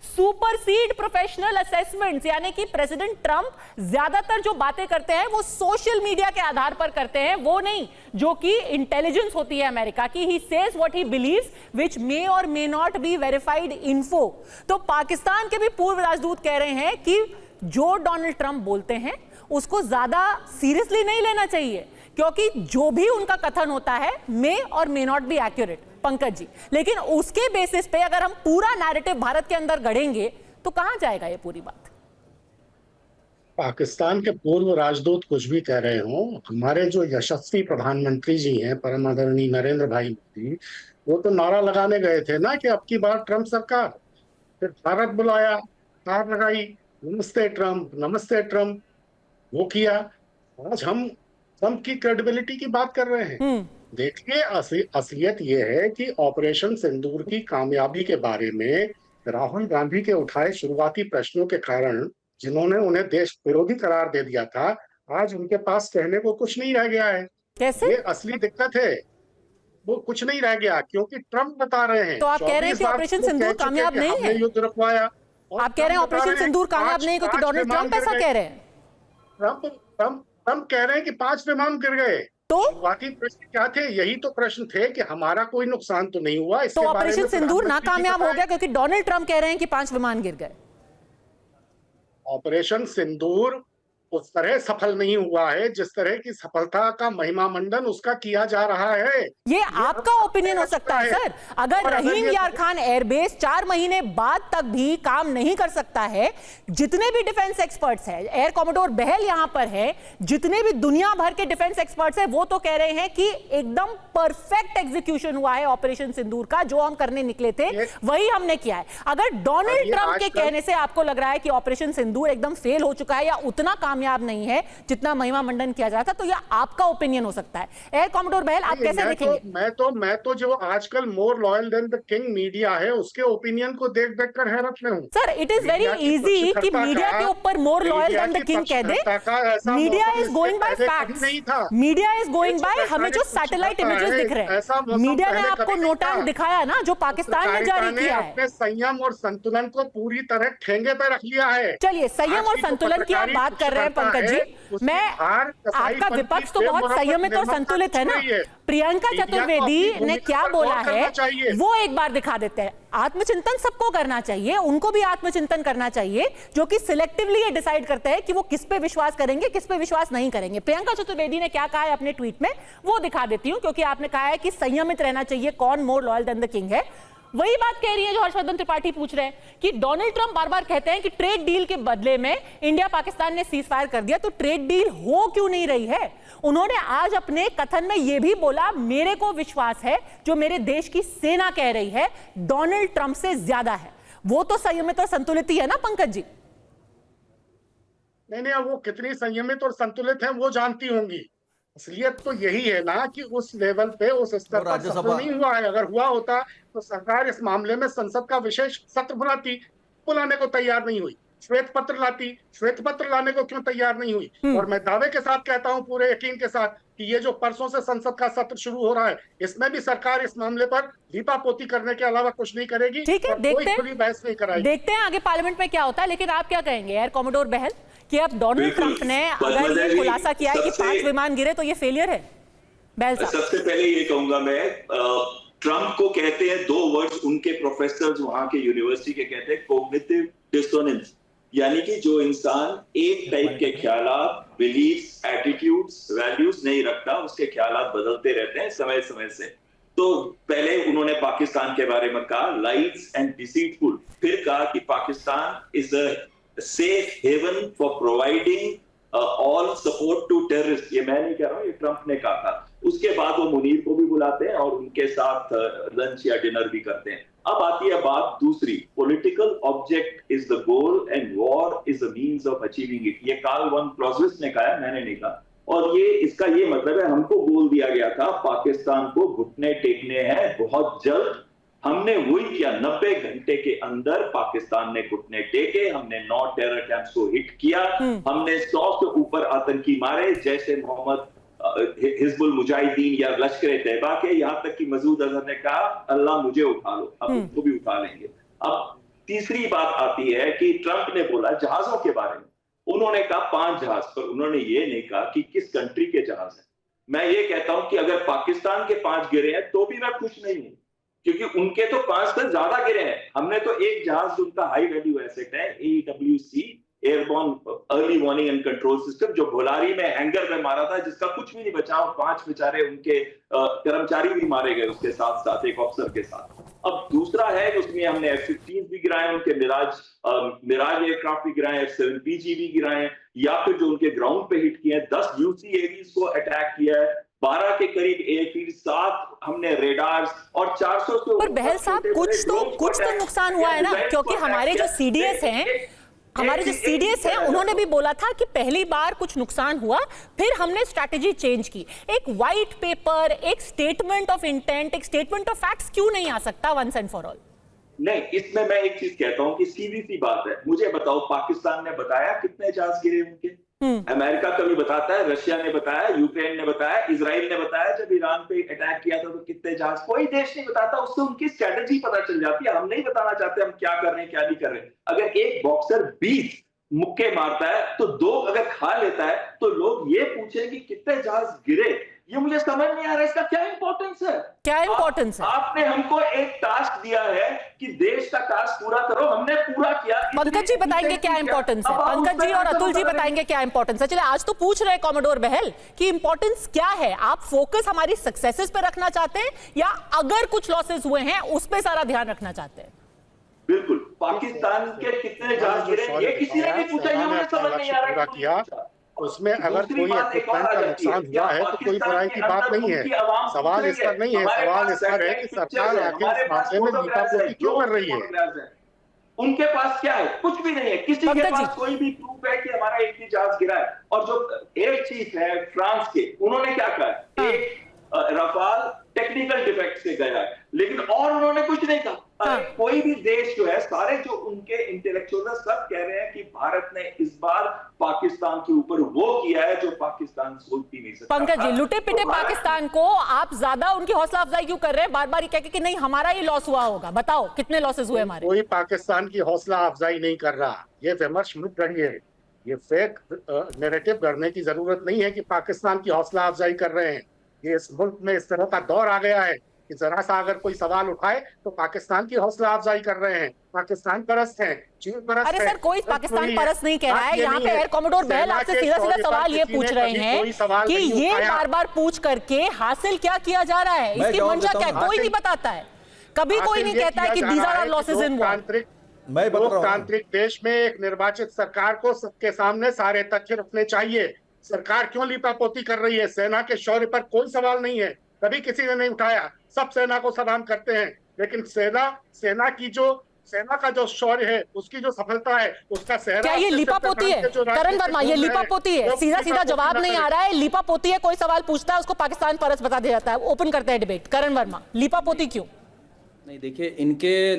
Speaker 1: supersede professional assessments. यानी कि president Trump ज्यादातर जो बातें करते हैं वो social media के आधार पर करते हैं, वो नहीं जो कि इंटेलिजेंस होती है अमेरिका की। He says what he believes which may और may not be verified info. तो पाकिस्तान के भी पूर्व राजदूत कह रहे हैं कि जो डोनाल्ड ट्रंप बोलते हैं उसको ज्यादा सीरियसली नहीं लेना चाहिए, क्योंकि जो भी उनका कथन होता है मे और may not be accurate. Pankaj ji, लेकिन उसके बेसिस पे अगर हम पूरा नैरेटिव भारत के अंदर गढ़ेंगे तो कहां जाएगा ये पूरी बात?
Speaker 9: पाकिस्तान के पूर्व राजदूत कुछ भी कह रहे हो, हमारे जो यशस्वी प्रधानमंत्री जी हैं, परम आदरणीय नरेंद्र भाई मोदी, वो तो नारा लगाने गए थे ना कि अब की बार ट्रंप सरकार। फिर भारत बुलाया, तार लगाई, नमस्ते ट्रंप, नमस्ते ट्रंप, वो किया। आज हम ट्रंप की क्रेडिबिलिटी की बात कर रहे हैं। देखिए, असलियत ये है कि ऑपरेशन सिंदूर की कामयाबी के बारे में राहुल गांधी के उठाए शुरुआती प्रश्नों के कारण, जिन्होंने उन्हें देश विरोधी करार दे दिया था, आज उनके पास कहने को कुछ नहीं रह गया है।
Speaker 1: कैसे?
Speaker 9: ये असली दिक्कत है, वो कुछ नहीं रह गया क्योंकि ट्रंप बता रहे हैं।
Speaker 1: तो आप कह रहे हैं कि ऑपरेशन सिंदूर कामयाब नहीं है?
Speaker 9: युद्ध रुकवाया।
Speaker 1: आप कह रहे हैं ऑपरेशन सिंदूर कामयाब नहीं क्योंकि डोनाल्ड ट्रंप ऐसा कह रहे हैं?
Speaker 9: ट्रंप कह रहे हैं कि 5 विमान गिर गए।
Speaker 1: तो
Speaker 9: शुरुआती प्रश्न क्या थे? यही तो प्रश्न थे कि हमारा कोई नुकसान तो नहीं हुआ।
Speaker 1: तो ऑपरेशन सिंदूर नाकामयाब हो गया क्योंकि डोनाल्ड ट्रंप कह रहे हैं कि 5 विमान गिर गए।
Speaker 9: ऑपरेशन सिंदूर उस तरह सफल नहीं हुआ है जिस तरह की सफलता का महिमा मंडन उसका किया जा रहा है।
Speaker 1: ये आपका ओपिनियन हो सकता है सर। अगर रहीम यार खान एयरबेस 4 महीने बाद तक भी काम नहीं कर सकता है, जितने भी डिफेंस एक्सपर्ट्स हैं, एयर कॉमोडोर बहल यहां पर है, जितने भी दुनिया भर के डिफेंस एक्सपर्ट्स हैं, वो तो कह रहे हैं कि एकदम परफेक्ट एग्जीक्यूशन हुआ है ऑपरेशन सिंदूर का। जो हम करने निकले थे वही हमने किया है। अगर डोनाल्ड ट्रंप के कहने से आपको लग रहा है कि ऑपरेशन सिंदूर एकदम फेल हो चुका है या उतना कामयाब नहीं है जितना महिमा मंडन किया जाता, तो यह आपका ओपिनियन हो सकता है। एयर कॉमोडोर बहल, आप कैसे देखेंगे?
Speaker 9: मैं तो जो आजकल more loyal than the king media है, उसके ओपिनियन को देख कर हैरत में हूं।
Speaker 1: Sir, it is very easy कि मीडिया के ऊपर more loyal than the king कह दे। Media is going by facts, media is going by हमें जो सैटेलाइट इमेजेस दिख रहे हैं। मीडिया ने आपको नोटा दिखाया ना, जो पाकिस्तान ने जारी किया है।
Speaker 9: अपने संयम और संतुलन को पूरी तरह ठेंगे पे रख लिया है।
Speaker 1: चलिए, संयम और संतुलन की आप बात कर रहे हैं पंकज जी, मैं आपका विपक्ष तो बहुत संयमित और संतुलित है ना। प्रियंका चतुर्वेदी ने क्या बोला है वो एक बार दिखा देते हैं। आत्मचिंतन सबको करना चाहिए, उनको भी आत्मचिंतन करना चाहिए, जो कि सिलेक्टिवली ये डिसाइड करते हैं कि वो किस पे विश्वास करेंगे, किस पे विश्वास नहीं करेंगे। प्रियंका चतुर्वेदी ने क्या कहा है अपने ट्वीट में वो दिखा देती हूं, क्योंकि आपने कहा है कि संयमित रहना चाहिए, कौन more loyal than the king है। वही बात कह रही है जो हर्षवर्धन त्रिपाठी पूछ रहे हैं कि डोनाल्ड ट्रंप बार बार कहते हैं कि ट्रेड डील के बदले में इंडिया पाकिस्तान ने सीज फायर कर दिया, तो ट्रेड डील हो क्यों नहीं रही है। उन्होंने आज अपने कथन में यह भी बोला, मेरे को विश्वास है जो मेरे देश की सेना कह रही है डोनाल्ड ट्रंप से ज्यादा है। वो तो संयमित और संतुलित ही है ना पंकज जी।
Speaker 9: नहीं, वो कितनी संयमित और संतुलित है वो जानती होंगी। असलियत तो यही है ना कि उस लेवल पे, उस स्तर पर सफल नहीं हुआ है। अगर हुआ होता तो सरकार इस मामले में संसद का विशेष सत्र बुलाने को तैयार नहीं हुई, श्वेत पत्र लाती, श्वेत पत्र लाने को क्यों तैयार नहीं हुई। और मैं दावे के साथ कहता हूं, पूरे यकीन के साथ, कि ये जो परसों से संसद का सत्र शुरू हो रहा है, इसमें भी सरकार इस मामले पर लीपापोती करने के अलावा कुछ नहीं करेगी।
Speaker 1: ठीक है, देखते
Speaker 9: हैं, बहस नहीं कराएगी।
Speaker 1: देखते हैं आगे पार्लियामेंट में क्या होता है। लेकिन आप क्या कहेंगे एयर कॉमोडोर बहल कि अब डोनाल्ड ट्रंप ने अगर ये खुलासा किया है कि 5 विमान गिरे तो ये फेलियर है। बहल साहब,
Speaker 10: सबसे पहले ये कहूंगा मैं, ट्रंप को कहते हैं 2 वर्ड्स उनके प्रोफेसर वहां के यूनिवर्सिटी के कहते हैं, कॉग्निटिव डिसोनेंस, यानी कि जो इंसान एक टाइप के ख्यालात, बिलीफ्स, एटीट्यूड्स, वैल्यूज नहीं रखता, उसके ख्यालात बदलते रहते हैं समय समय से। तो पहले उन्होंने पाकिस्तान के बारे में कहा लाइज एंड डिसीटफुल, फिर कहा कि Pakistan is a safe haven for providing all support to terrorist. ये मैं नहीं कह रहा हूं, ये ट्रंप ने कहा था। उसके बाद वो मुनीर को भी बुलाते हैं और उनके साथ लंच या डिनर भी करते हैं। अब आती है बात दूसरी, political object is the goal and war is the means of achieving it. ये कार्ल वन क्लॉज़विट्ज़ ने कहा है, मैंने नहीं कहा। और ये इसका ये मतलब है, हमको गोल दिया गया था पाकिस्तान को घुटने टेकने हैं बहुत जल्द। हमने वही किया, 90 घंटे के अंदर पाकिस्तान ने घुटने टेके, हमने 9 टेरर कैंप्स को हिट किया, हमने 100 से ऊपर आतंकी मारे, जैसे मोहम्मद हिजबुल मुजाहिदीन या लश्कर तैयबा के, यहां तक कि मसूद अजहर ने कहा अल्लाह मुझे उठा लो, अब उनको भी उठा लेंगे। अब तीसरी बात आती है कि ट्रंप ने बोला जहाजों के बारे में, उन्होंने कहा 5 जहाज, पर उन्होंने ये नहीं कहा कि किस कंट्री के जहाज हैं। मैं ये कहता हूं कि अगर पाकिस्तान के 5 गिरे हैं तो भी मैं खुश नहीं हूं, क्योंकि उनके तो 5 से ज्यादा गिरे हैं। हमने तो एक जहाज जो उनका हाई वैल्यू एसेट है, AWC airborne early warning and control system, जो भोलारी में हैंगर में मारा था, जिसका कुछ भी नहीं बचा, और 5 बेचारे उनके कर्मचारी भी मारे गए उसके साथ साथ, एक ऑफिसर के साथ। अब दूसरा है, उसमें हमने F-15 भी गिराए, उनके मिराज एयरक्राफ्ट भी गिराए, F-7PG भी गिराए, या फिर जो उनके ग्राउंड पे हिट किए हैं, 10 UCAVs को अटैक किया है, 12 के करीब एयरफील्ड, 7 हमने रेडार्स और 400 से।
Speaker 1: पर बहल साहब, कुछ तो नुकसान हुआ है ना, क्योंकि हमारे जो CDS हैं उन्होंने भी बोला था कि पहली बार कुछ नुकसान हुआ, फिर हमने स्ट्रैटेजी चेंज की। एक व्हाइट पेपर, एक स्टेटमेंट ऑफ इंटेंट, एक स्टेटमेंट ऑफ फैक्ट्स क्यों नहीं आ सकता वंस एंड फॉर ऑल?
Speaker 10: नहीं, इसमें मैं एक चीज कहता हूं कि सीधी सी बात है, मुझे बताओ पाकिस्तान ने बताया कितने जहाज गिरे उनके? अमेरिका कभी बताता है, रशिया ने बताया, यूक्रेन ने बताया, इजराइल ने बताया, जब ईरान पे अटैक किया था तो कितने जहाज? कोई देश नहीं बताता, उससे उनकी स्ट्रेटेजी पता चल जाती है। हम नहीं बताना चाहते हम क्या कर रहे हैं क्या नहीं कर रहे। अगर एक बॉक्सर 20 मुक्के मारता है तो 2 अगर खा लेता है तो लोग ये पूछें कि कितने जहाज गिरे। ये मुझे समझ नहीं आ रहा, इसका क्या इंपॉर्टेंस है?
Speaker 1: क्या इंपॉर्टेंस है?
Speaker 10: आपने हमको एक टास्क दिया है कि देश का टास्क पूरा करो, हमने पूरा किया।
Speaker 1: पंकज जी बताएंगे क्या इंपॉर्टेंस है, पंकज जी और अतुल जी बताएंगे क्या इंपॉर्टेंस है। चलिए, आज तो पूछ रहे कॉमोडोर बहल कि इंपॉर्टेंस क्या है, आप फोकस हमारी सक्सेसेस पे रखना चाहते हैं या अगर कुछ लॉसेस हुए हैं उस पे सारा ध्यान रखना चाहते हैं?
Speaker 10: बिल्कुल, पाकिस्तान के कितने जहाज गिरे ये किसी ने नहीं पूछा, ये मुझे समझ नहीं आ रहा।
Speaker 9: उसमें अगर कोई इक्विपमेंट का नुकसान हुआ है तो कोई बुराई की बात नहीं है। सवाल इस पर नहीं है, सवाल इस पर है कि सरकार आखिर इस मामले में लीपापोती क्यों कर रही है?
Speaker 10: उनके पास क्या है? कुछ भी नहीं है, किसी के पास कोई भी प्रूफ है कि हमारा एक भी जहाज गिरा है। और जो एयर चीफ है फ्रांस के, उन्होंने क्या कहा, एक रफाल टेक्निकल डिफेक्ट से गया है, लेकिन और उन्होंने कुछ नहीं कहा। कोई भी देश जो है, सारे जो उनके इंटेलेक्चुअल सब कह रहे हैं कि भारत ने इस बार पाकिस्तान के ऊपर वो किया है जो पाकिस्तान सोच भी नहीं सकता।
Speaker 1: पंकज जी, लुटे पिटे पाकिस्तान को आप ज्यादा उनकी हौसला अफजाई क्यों कर रहे हैं? बार बार ये कह के कि नहीं हमारा ही लॉस हुआ होगा। बताओ कितने लॉसेस हुए हमारे?
Speaker 9: कोई पाकिस्तान की हौसला अफजाई नहीं कर रहा, ये विमर्श मिट रही है। ये फेक नैरेटिव गढ़ने की जरूरत नहीं है कि पाकिस्तान की हौसला अफजाई कर रहे हैं। ये इस मुल्क में इस तरह का दौर आ गया है कि जरा सा अगर कोई सवाल उठाए तो पाकिस्तान की हौसला अफजाई कर रहे हैं, पाकिस्तान परस्त हैं, चीन परस्त
Speaker 1: अरे
Speaker 9: हैं।
Speaker 1: सर, कोई पाकिस्तान परस्त नहीं कह रहा है। यहाँ पे एयर कॉमोडोर बहल आपसे सीधा सीधा सवाल ये पूछ रहे हैं कि ये बार बार पूछ करके हासिल क्या किया जा रहा है, इसकी मंशा क्या है, कोई नहीं बताता है। कभी कोई नहीं कहता है कि these R losses in war.
Speaker 9: लोकतांत्रिक देश में एक निर्वाचित सरकार को सबके सामने सारे तथ्य रखने चाहिए। सरकार क्यों लीपापोती कर रही है? सेना के शौर्य पर कोई सवाल नहीं है, कभी किसी ने नहीं उठाया, सब सेना को सलाम करते हैं, लेकिन सेना का जो शौर्य है, उसकी जो सफलता है, उसका सेहरा
Speaker 1: क्या ये लीपापोती है? करण वर्मा, ये लीपापोती है? सीधा सीधा जवाब नहीं आ रहा है। लीपापोती है, कोई सवाल पूछता है उसको पाकिस्तान परस्त बता दिया जाता है। ओपन करते हैं डिबेट। करण वर्मा, लीपापोती क्यों?
Speaker 8: नहीं, देखिए, इनके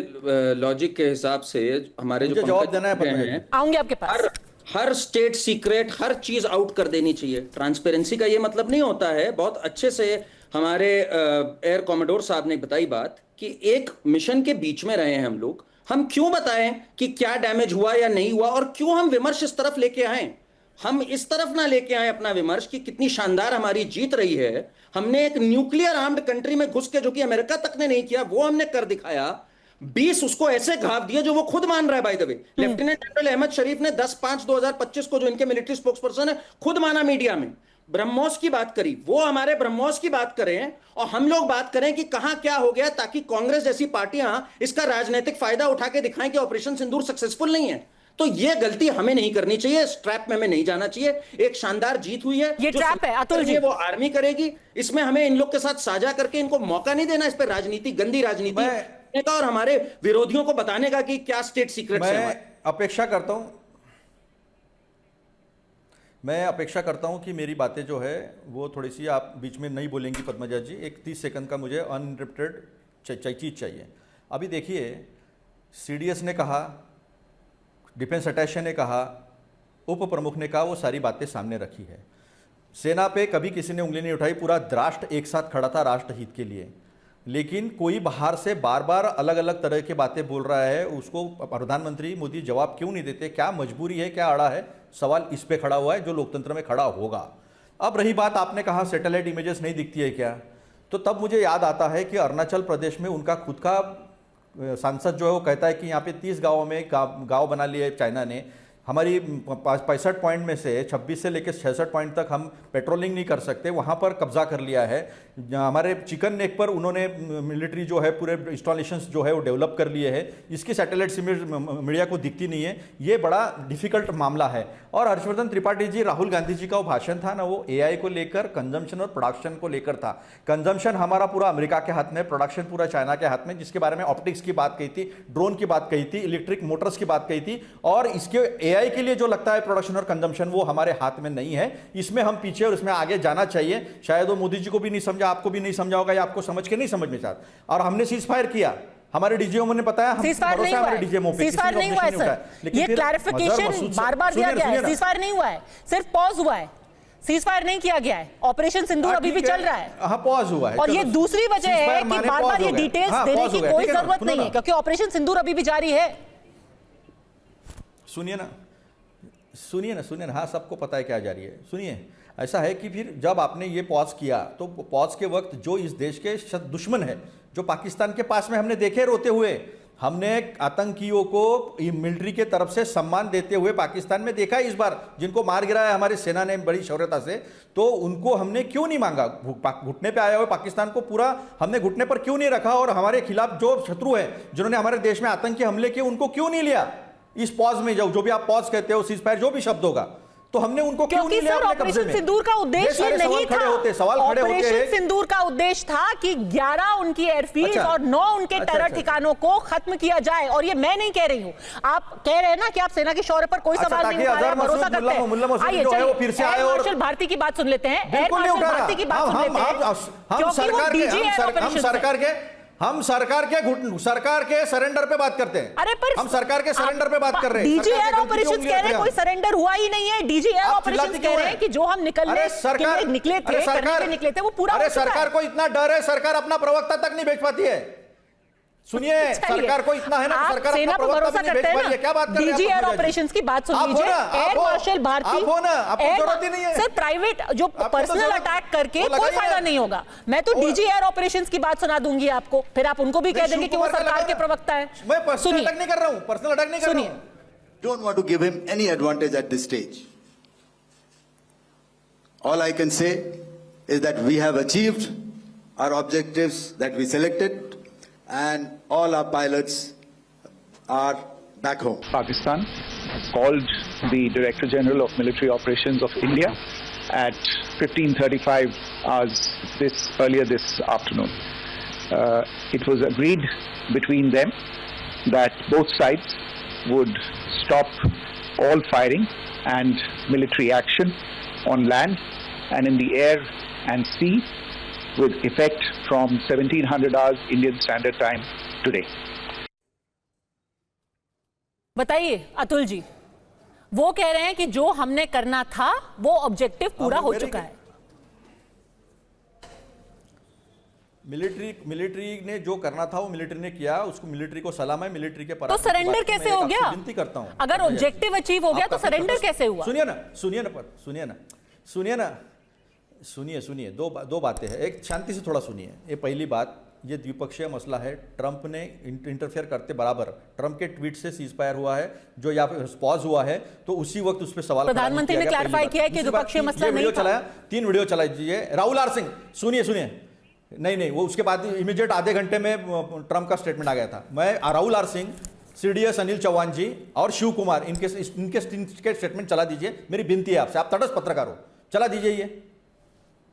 Speaker 8: लॉजिक के हिसाब से हमारे जो
Speaker 5: जवाब देना है,
Speaker 1: आऊंगे आपके पास।
Speaker 8: हर स्टेट सीक्रेट, हर चीज आउट कर देनी चाहिए। ट्रांसपेरेंसी का ये मतलब नहीं होता है। बहुत अच्छे से हमारे एयर कॉमोडोर साहब ने बताई बात कि एक मिशन के बीच में रहे हैं हम लोग। हम क्यों बताएं कि क्या डैमेज हुआ या नहीं हुआ, और क्यों हम विमर्श इस तरफ लेके आए? हम इस तरफ ना लेके आए अपना विमर्श कि कितनी शानदार हमारी जीत रही है। हमने एक न्यूक्लियर आर्म्ड कंट्री में घुस के, जो कि अमेरिका तक ने नहीं किया, वो हमने कर दिखाया। 20 उसको ऐसे घाव दिए जो वो खुद मान रहा है। By the way, lieutenant general Ahmed Sharif ने 10/5/2025 को, जो इनके मिलिट्री स्पोक्सपर्सन है, खुद माना मीडिया में। ब्रह्मोस की बात करी, वो हमारे ब्रह्मोस की बात करें और हम लोग बात करें कि कहां क्या हो गया, ताकि कांग्रेस जैसी पार्टियां इसका राजनीतिक फायदा उठा के दिखाएं कि ऑपरेशन सिंदूर सक्सेसफुल नहीं है। तो ये गलती हमें नहीं करनी चाहिए, इस ट्रैप में हमें नहीं जाना चाहिए। एक शानदार जीत हुई है,
Speaker 1: ये ट्रैप है अतुल जी,
Speaker 8: वो आर्मी करेगी। इसमें हमें इन लोग के साथ साझा करके इनको मौका नहीं देना इस पर राजनीति, गंदी राजनीति का, और हमारे विरोधियों को बताने का कि क्या स्टेट सीक्रेट है।
Speaker 5: मैं अपेक्षा करता हूं कि मेरी बातें जो है वो थोड़ी सी, आप बीच में नहीं बोलेंगी पद्मजा जी। एक 30 सेकंड का मुझे अनइंटरप्टेड चीज चाहिए। अभी देखिए, सीडीएस ने कहा, डिफेंस अटैचे ने कहा, उप प्रमुख ने कहा, वो सारी बातें सामने रखी है। सेना पे कभी किसी ने उंगली नहीं उठाई, पूरा राष्ट्र एक साथ खड़ा था राष्ट्र हित के लिए। लेकिन कोई बाहर से बार बार अलग अलग तरह की बातें बोल रहा है, उसको प्रधानमंत्री मोदी जवाब क्यों नहीं देते? क्या मजबूरी है, क्या अड़ा है? सवाल इस पे खड़ा हुआ है जो लोकतंत्र में खड़ा होगा। अब रही बात, आपने कहा सैटेलाइट इमेजेस नहीं दिखती है क्या, तो तब मुझे याद आता है कि अरुणाचल प्रदेश में उनका खुद का सांसद जो है वो कहता है कि यहाँ पे 30 गाँवों में गाँव बना लिए चाइना ने। हमारी 65 पॉइंट में से 26 से लेकर 66 पॉइंट तक हम पेट्रोलिंग नहीं कर सकते, वहाँ पर कब्जा कर लिया है। हमारे चिकन नेक पर उन्होंने मिलिट्री जो है पूरे इंस्टॉलेशंस जो है वो डेवलप कर लिए हैं। इसकी सैटेलाइट इमेज मीडिया को दिखती नहीं है। ये बड़ा डिफिकल्ट मामला है। और हर्षवर्धन त्रिपाठी जी, राहुल गांधी जी का वो भाषण था ना, वो एआई को लेकर, कंजम्पशन और प्रोडक्शन को लेकर था। कंजम्पशन हमारा पूरा अमेरिका के हाथ में, प्रोडक्शन पूरा चाइना के हाथ में, जिसके बारे में ऑप्टिक्स की बात कही थी, ड्रोन की बात कही थी, इलेक्ट्रिक मोटर्स की बात कही थी। और इसके एआई के लिए जो लगता है प्रोडक्शन और कंजम्पशन, वो हमारे हाथ में नहीं है। इसमें हम पीछे और इसमें आगे जाना चाहिए। शायद वो मोदी जी को भी नहीं समझा, आपको भी नहीं समझा होगा, या आपको समझ के नहीं समझ में चाहता। और हमने सीज फायर किया, हमारे डीजीएमओ ने बताया, हम भरोसा हमारे डीजीएमओ पे,
Speaker 1: सीजफायर नहीं हुआ है सर। ये क्लैरिफिकेशन बार बार दिया गया है, सीजफायर नहीं हुआ है, सिर्फ पॉज हुआ है, सीजफायर नहीं किया गया है। ऑपरेशन सिंदूर अभी भी चल रहा है।
Speaker 5: हाँ, पॉज हुआ है।
Speaker 1: और ये दूसरी वजह है कि बार बार ये डिटेल्स देने की कोई जरूरत नहीं है, क्योंकि ऑपरेशन सिंदूर अभी भी जारी है।
Speaker 5: सुनिए ना, हाँ, सबको पता है क्या जारी है। सुनिए, ऐसा है कि फिर जब आपने ये पॉज किया, तो पॉज के वक्त जो इस देश के दुश्मन है, जो पाकिस्तान के पास में हमने देखे रोते हुए, हमने आतंकियों को मिलिट्री के तरफ से सम्मान देते हुए पाकिस्तान में देखा इस बार, जिनको मार गिराया हमारी सेना ने बड़ी शौर्यता से। तो उनको हमने क्यों नहीं मांगा? घुटने पे आया हुआ पाकिस्तान को पूरा हमने घुटने पर क्यों नहीं रखा? और हमारे खिलाफ जो शत्रु है, जिन्होंने हमारे देश में आतंकी हमले किए, उनको क्यों नहीं लिया इस पॉज में? जो भी आप पॉज कहते हो, सीजफायर, जो भी शब्द होगा, तो हमने उनको क्यों नहीं लिया अपने कब्जे में?
Speaker 1: ऑपरेशन सिंदूर का उद्देश्य ये नहीं था। ऑपरेशन सिंदूर का उद्देश्य था कि 11 उनकी एयरफील्ड और 9 उनके टेरर ठिकानों को खत्म किया जाए। और ये मैं नहीं कह रही हूं, आप कह रहे हैं ना कि आप सेना के शौर्य पर कोई सवाल नहीं उठा रहे, भरोसा करते हैं। आइए चलिए एयर मार्शल भारती की बात सुन लेते हैं। एयर मार्शल भारती की बात सुन लेते हैं।
Speaker 5: हम सरकार के सरेंडर पे बात करते हैं।
Speaker 1: अरे पर
Speaker 5: हम सरकार के सरेंडर पे बात कर रहे हैं।
Speaker 1: डीजी एयर ऑपरेशंस कह रहे हैं कोई सरेंडर हुआ ही नहीं है। डीजी एयर ऑपरेशंस कह रहे हैं कि जो हम निकले थे वो पूरा।
Speaker 5: अरे सरकार को इतना डर है, सरकार अपना प्रवक्ता तक नहीं भेज पाती है।
Speaker 6: सुनिए, सरकार को इतना है ना,
Speaker 1: आप
Speaker 6: सरकार
Speaker 1: सेना
Speaker 6: अपना
Speaker 1: पर
Speaker 6: प्रवक्ता
Speaker 1: भरोसा
Speaker 6: भी नहीं
Speaker 1: करते
Speaker 6: भेज
Speaker 1: हैं
Speaker 6: पा रही है। क्या बात कर रहे हैं
Speaker 1: डीजी
Speaker 6: आप
Speaker 1: एयर
Speaker 6: पद्मजा जी?
Speaker 1: ऑपरेशंस की बात सुन
Speaker 6: आप हो
Speaker 1: लीजिए।
Speaker 6: ना, आप
Speaker 1: एयर
Speaker 6: हो।
Speaker 1: मार्शल भारती,
Speaker 6: आप हो ना, आपको
Speaker 1: एयर-
Speaker 6: जरूरत ही नहीं है।
Speaker 1: सर प्राइवेट जो
Speaker 6: आपको तो
Speaker 1: पर्सनल
Speaker 6: जरूरत-
Speaker 1: अटैक करके
Speaker 6: वो
Speaker 1: कोई
Speaker 6: लगाइए
Speaker 1: फायदा
Speaker 6: ना।
Speaker 1: नहीं होगा। मैं तो डीजी एयर ऑपरेशंस की बात सुना दूंगी आपको, फिर आप उनको भी कह देंगे कि वो
Speaker 6: शिव कुमार का
Speaker 1: सरकार के
Speaker 6: लगाना।
Speaker 1: प्रवक्ता है।
Speaker 6: मैं पर्सनल
Speaker 1: सुनिए,
Speaker 6: अटैक नहीं कर रहा हूं, पर्सनल अटैक नहीं कर रहा
Speaker 1: सुनिए।
Speaker 6: हूं।
Speaker 11: Don't want to give him any advantage at this stage. All I can say is that we have achieved our objectives that we selected, and all our pilots are back home.
Speaker 12: Pakistan called the Director General of Military Operations of India at 15:35 hours earlier this afternoon. It was agreed between them that both sides would stop all firing and military action on land and in the air and sea with effect from 1700 hours Indian Standard Time today.
Speaker 1: बताइए अतुल जी, वो कह रहे हैं कि जो हमने करना था वो ऑब्जेक्टिव पूरा हो चुका है।
Speaker 6: मिलिट्री ने जो करना था वो मिलिट्री ने किया, उसको मिलिट्री को सलाम है, मिलिट्री के
Speaker 1: तो सरेंडर कैसे हो गया?
Speaker 6: विनती करता हूं,
Speaker 1: अगर ऑब्जेक्टिव अचीव हो गया तो सरेंडर कैसे हुआ?
Speaker 6: सुनिए, दो बातें हैं। एक, शांति से थोड़ा सुनिए। ये पहली बात, ये द्विपक्षीय मसला है। ट्रंप ने इंटरफेयर करते बराबर ट्रंप के ट्वीट से सीज फायर हुआ है, जो यहाँ पे पॉज हुआ है, तो उसी वक्त उस पर सवाल
Speaker 1: प्रधानमंत्री ने क्लैरिफाई किया है कि द्विपक्षीय मसला नहीं था।
Speaker 6: 3 वीडियो चला दीजिए। राहुल आर सिंह, सुनिए, नहीं, वो उसके बाद इमीडिएट आधे घंटे में ट्रंप का स्टेटमेंट आ गया था। मैं राहुल आर सिंह, सीडीएस अनिल चौहान जी और शिव कुमार, इनके स्टेटमेंट चला दीजिए। मेरी विनती है आपसे, आप तटस्थ पत्रकार हो, चला दीजिए, ये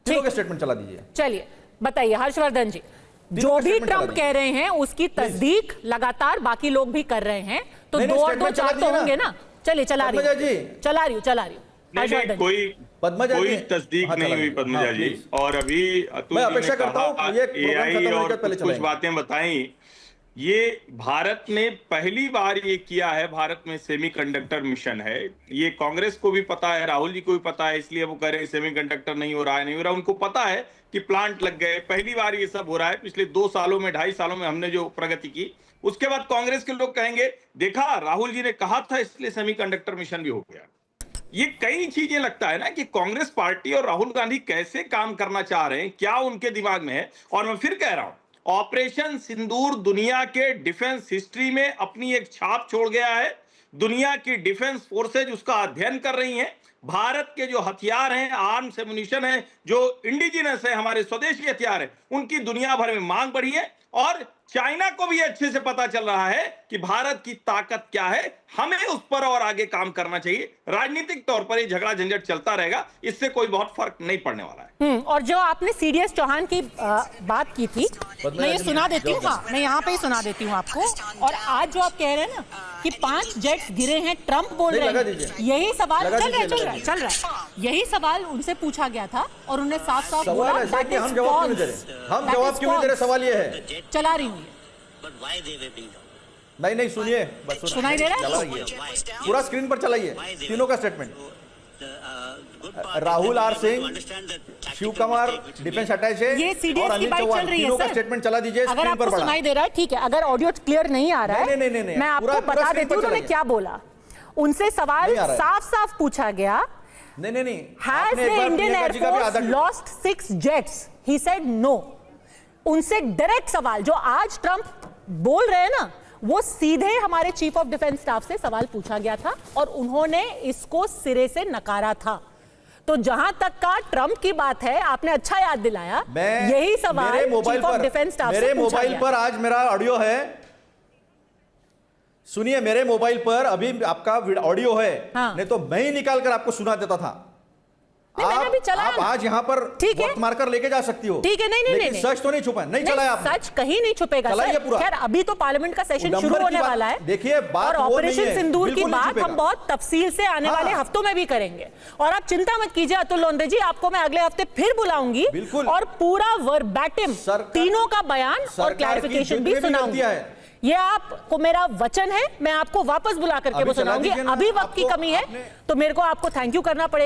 Speaker 6: तीनों के स्टेटमेंट चला दीजिए।
Speaker 1: चलिए बताइए हर्षवर्धन जी, जो भी ट्रंप कह रहे हैं उसकी तस्दीक लगातार बाकी लोग भी कर रहे हैं, तो 2 और 2 4 तो होंगे ना। चलिए चला रही हूँ।
Speaker 7: कोई तस्दीक नहीं हुई पद्मजा जी। और अभी अतुल जी ने कहा एआई और कुछ बातें बताई। ये भारत ने पहली बार ये किया है, भारत में सेमीकंडक्टर मिशन है। ये कांग्रेस को भी पता है, राहुल जी को भी पता है, इसलिए वो कह रहे हैं सेमीकंडक्टर नहीं हो रहा। उनको पता है कि प्लांट लग गए, पहली बार ये सब हो रहा है। पिछले 2 सालों में, 2.5 सालों में हमने जो प्रगति की, उसके बाद कांग्रेस के लोग कहेंगे देखा राहुल जी ने कहा था, इसलिए सेमीकंडक्टर मिशन भी हो गया। ये कई चीजें लगता है ना कि कांग्रेस पार्टी और राहुल गांधी कैसे काम करना चाह रहे हैं, क्या उनके दिमाग में है। और मैं फिर कह रहा हूं, ऑपरेशन सिंदूर दुनिया के डिफेंस हिस्ट्री में अपनी एक छाप छोड़ गया है। दुनिया की डिफेंस फोर्सेज उसका अध्ययन कर रही हैं। भारत के जो हथियार हैं, आर्म्स एमुनिशन है, जो इंडिजिनस है, हमारे स्वदेशी हथियार है, उनकी दुनिया भर में मांग बढ़ी है। और चाइना को भी अच्छे से पता चल रहा है कि भारत की ताकत क्या है। हमें उस पर और आगे काम करना चाहिए। राजनीतिक तौर पर ये झगड़ा झंझट चलता रहेगा, इससे कोई बहुत फर्क नहीं पड़ने वाला है।
Speaker 1: और जो आपने सीडीएस चौहान की बात की थी, मैं ये सुना देती हूँ। हाँ, मैं यहाँ पे ही सुना देती हूँ आपको। और आज जो आप कह रहे हैं ना कि 5 जेट्स गिरे हैं, ट्रंप बोल रहे हैं, यही सवाल चल रहा है। यही सवाल उनसे पूछा गया था और उन्होंने साफ-साफ बोला
Speaker 6: हम जवाब क्यों नहीं दे रहे? सवाल ये है,
Speaker 1: चला रही हूँ
Speaker 6: नहीं, सुनिए,
Speaker 1: सुनाई दे रहा है?
Speaker 6: पूरा स्क्रीन पर चलाइए तीनों का statement. Rahul R Singh, Shiv Kumar defence attache,
Speaker 1: ये सीडीएस
Speaker 6: और
Speaker 1: की
Speaker 6: अनिल
Speaker 1: बात
Speaker 6: चौहान,
Speaker 1: चल रही है
Speaker 6: तीनों का
Speaker 1: सर।
Speaker 6: स्टेटमेंट चला दीजिए।
Speaker 1: अगर
Speaker 6: स्क्रीन पर
Speaker 1: आपको
Speaker 6: बड़ा
Speaker 1: सुनाई दे रहा है ठीक है, अगर ऑडियो क्लियर नहीं आ रहा है
Speaker 6: नहीं,
Speaker 1: मैं आपको बता देती हूँ उन्होंने क्या बोला। उनसे सवाल साफ पूछा गया,
Speaker 6: नहीं,
Speaker 1: Has the Indian Air Force lost 6 jets? He said no. उनसे डायरेक्ट सवाल, जो आज ट्रंप बोल रहे हैं ना, वो सीधे हमारे चीफ ऑफ डिफेंस स्टाफ से सवाल पूछा गया था और उन्होंने इसको सिरे से नकारा था। तो जहां तक का ट्रंप की बात है, आपने अच्छा याद दिलाया, यही सवाल चीफ ऑफ डिफेंस स्टाफ से पूछा गया।
Speaker 6: मेरे मोबाइल पर आज मेरा ऑडियो है, सुनिए, मेरे मोबाइल पर अभी आपका ऑडियो है।
Speaker 1: हाँ।
Speaker 6: नहीं तो मैं ही निकाल कर आपको सुना देता था। आप आज यहाँ पर वक्त मारकर लेके जा सकती हो।
Speaker 1: ठीक है, नहीं,
Speaker 6: सच तो नहीं छुपा, नहीं चलाया आपने।
Speaker 1: सच कहीं नहीं छुपेगा सर। खैर, अभी तो पार्लियामेंट का सेशन शुरू होने वाला है।
Speaker 6: देखिए, बात
Speaker 1: और ऑपरेशन सिंदूर की बात हम बहुत तफसील से आने वाले हफ्तों में भी करेंगे। और आप चिंता मत कीजिए अतुल लोंदे जी, आपको मैं अगले हफ्ते फिर बुलाऊंगी और पूरा वर्बैटिम तीनों का बयान और क्लैरिफिकेशन भी सुनाऊंगी। ये आपको मेरा वचन है, मैं आपको वापस बुला करके वो सुनाऊंगी। अभी वक्त की कमी है तो मेरे को आपको थैंक यू करना पड़ेगा।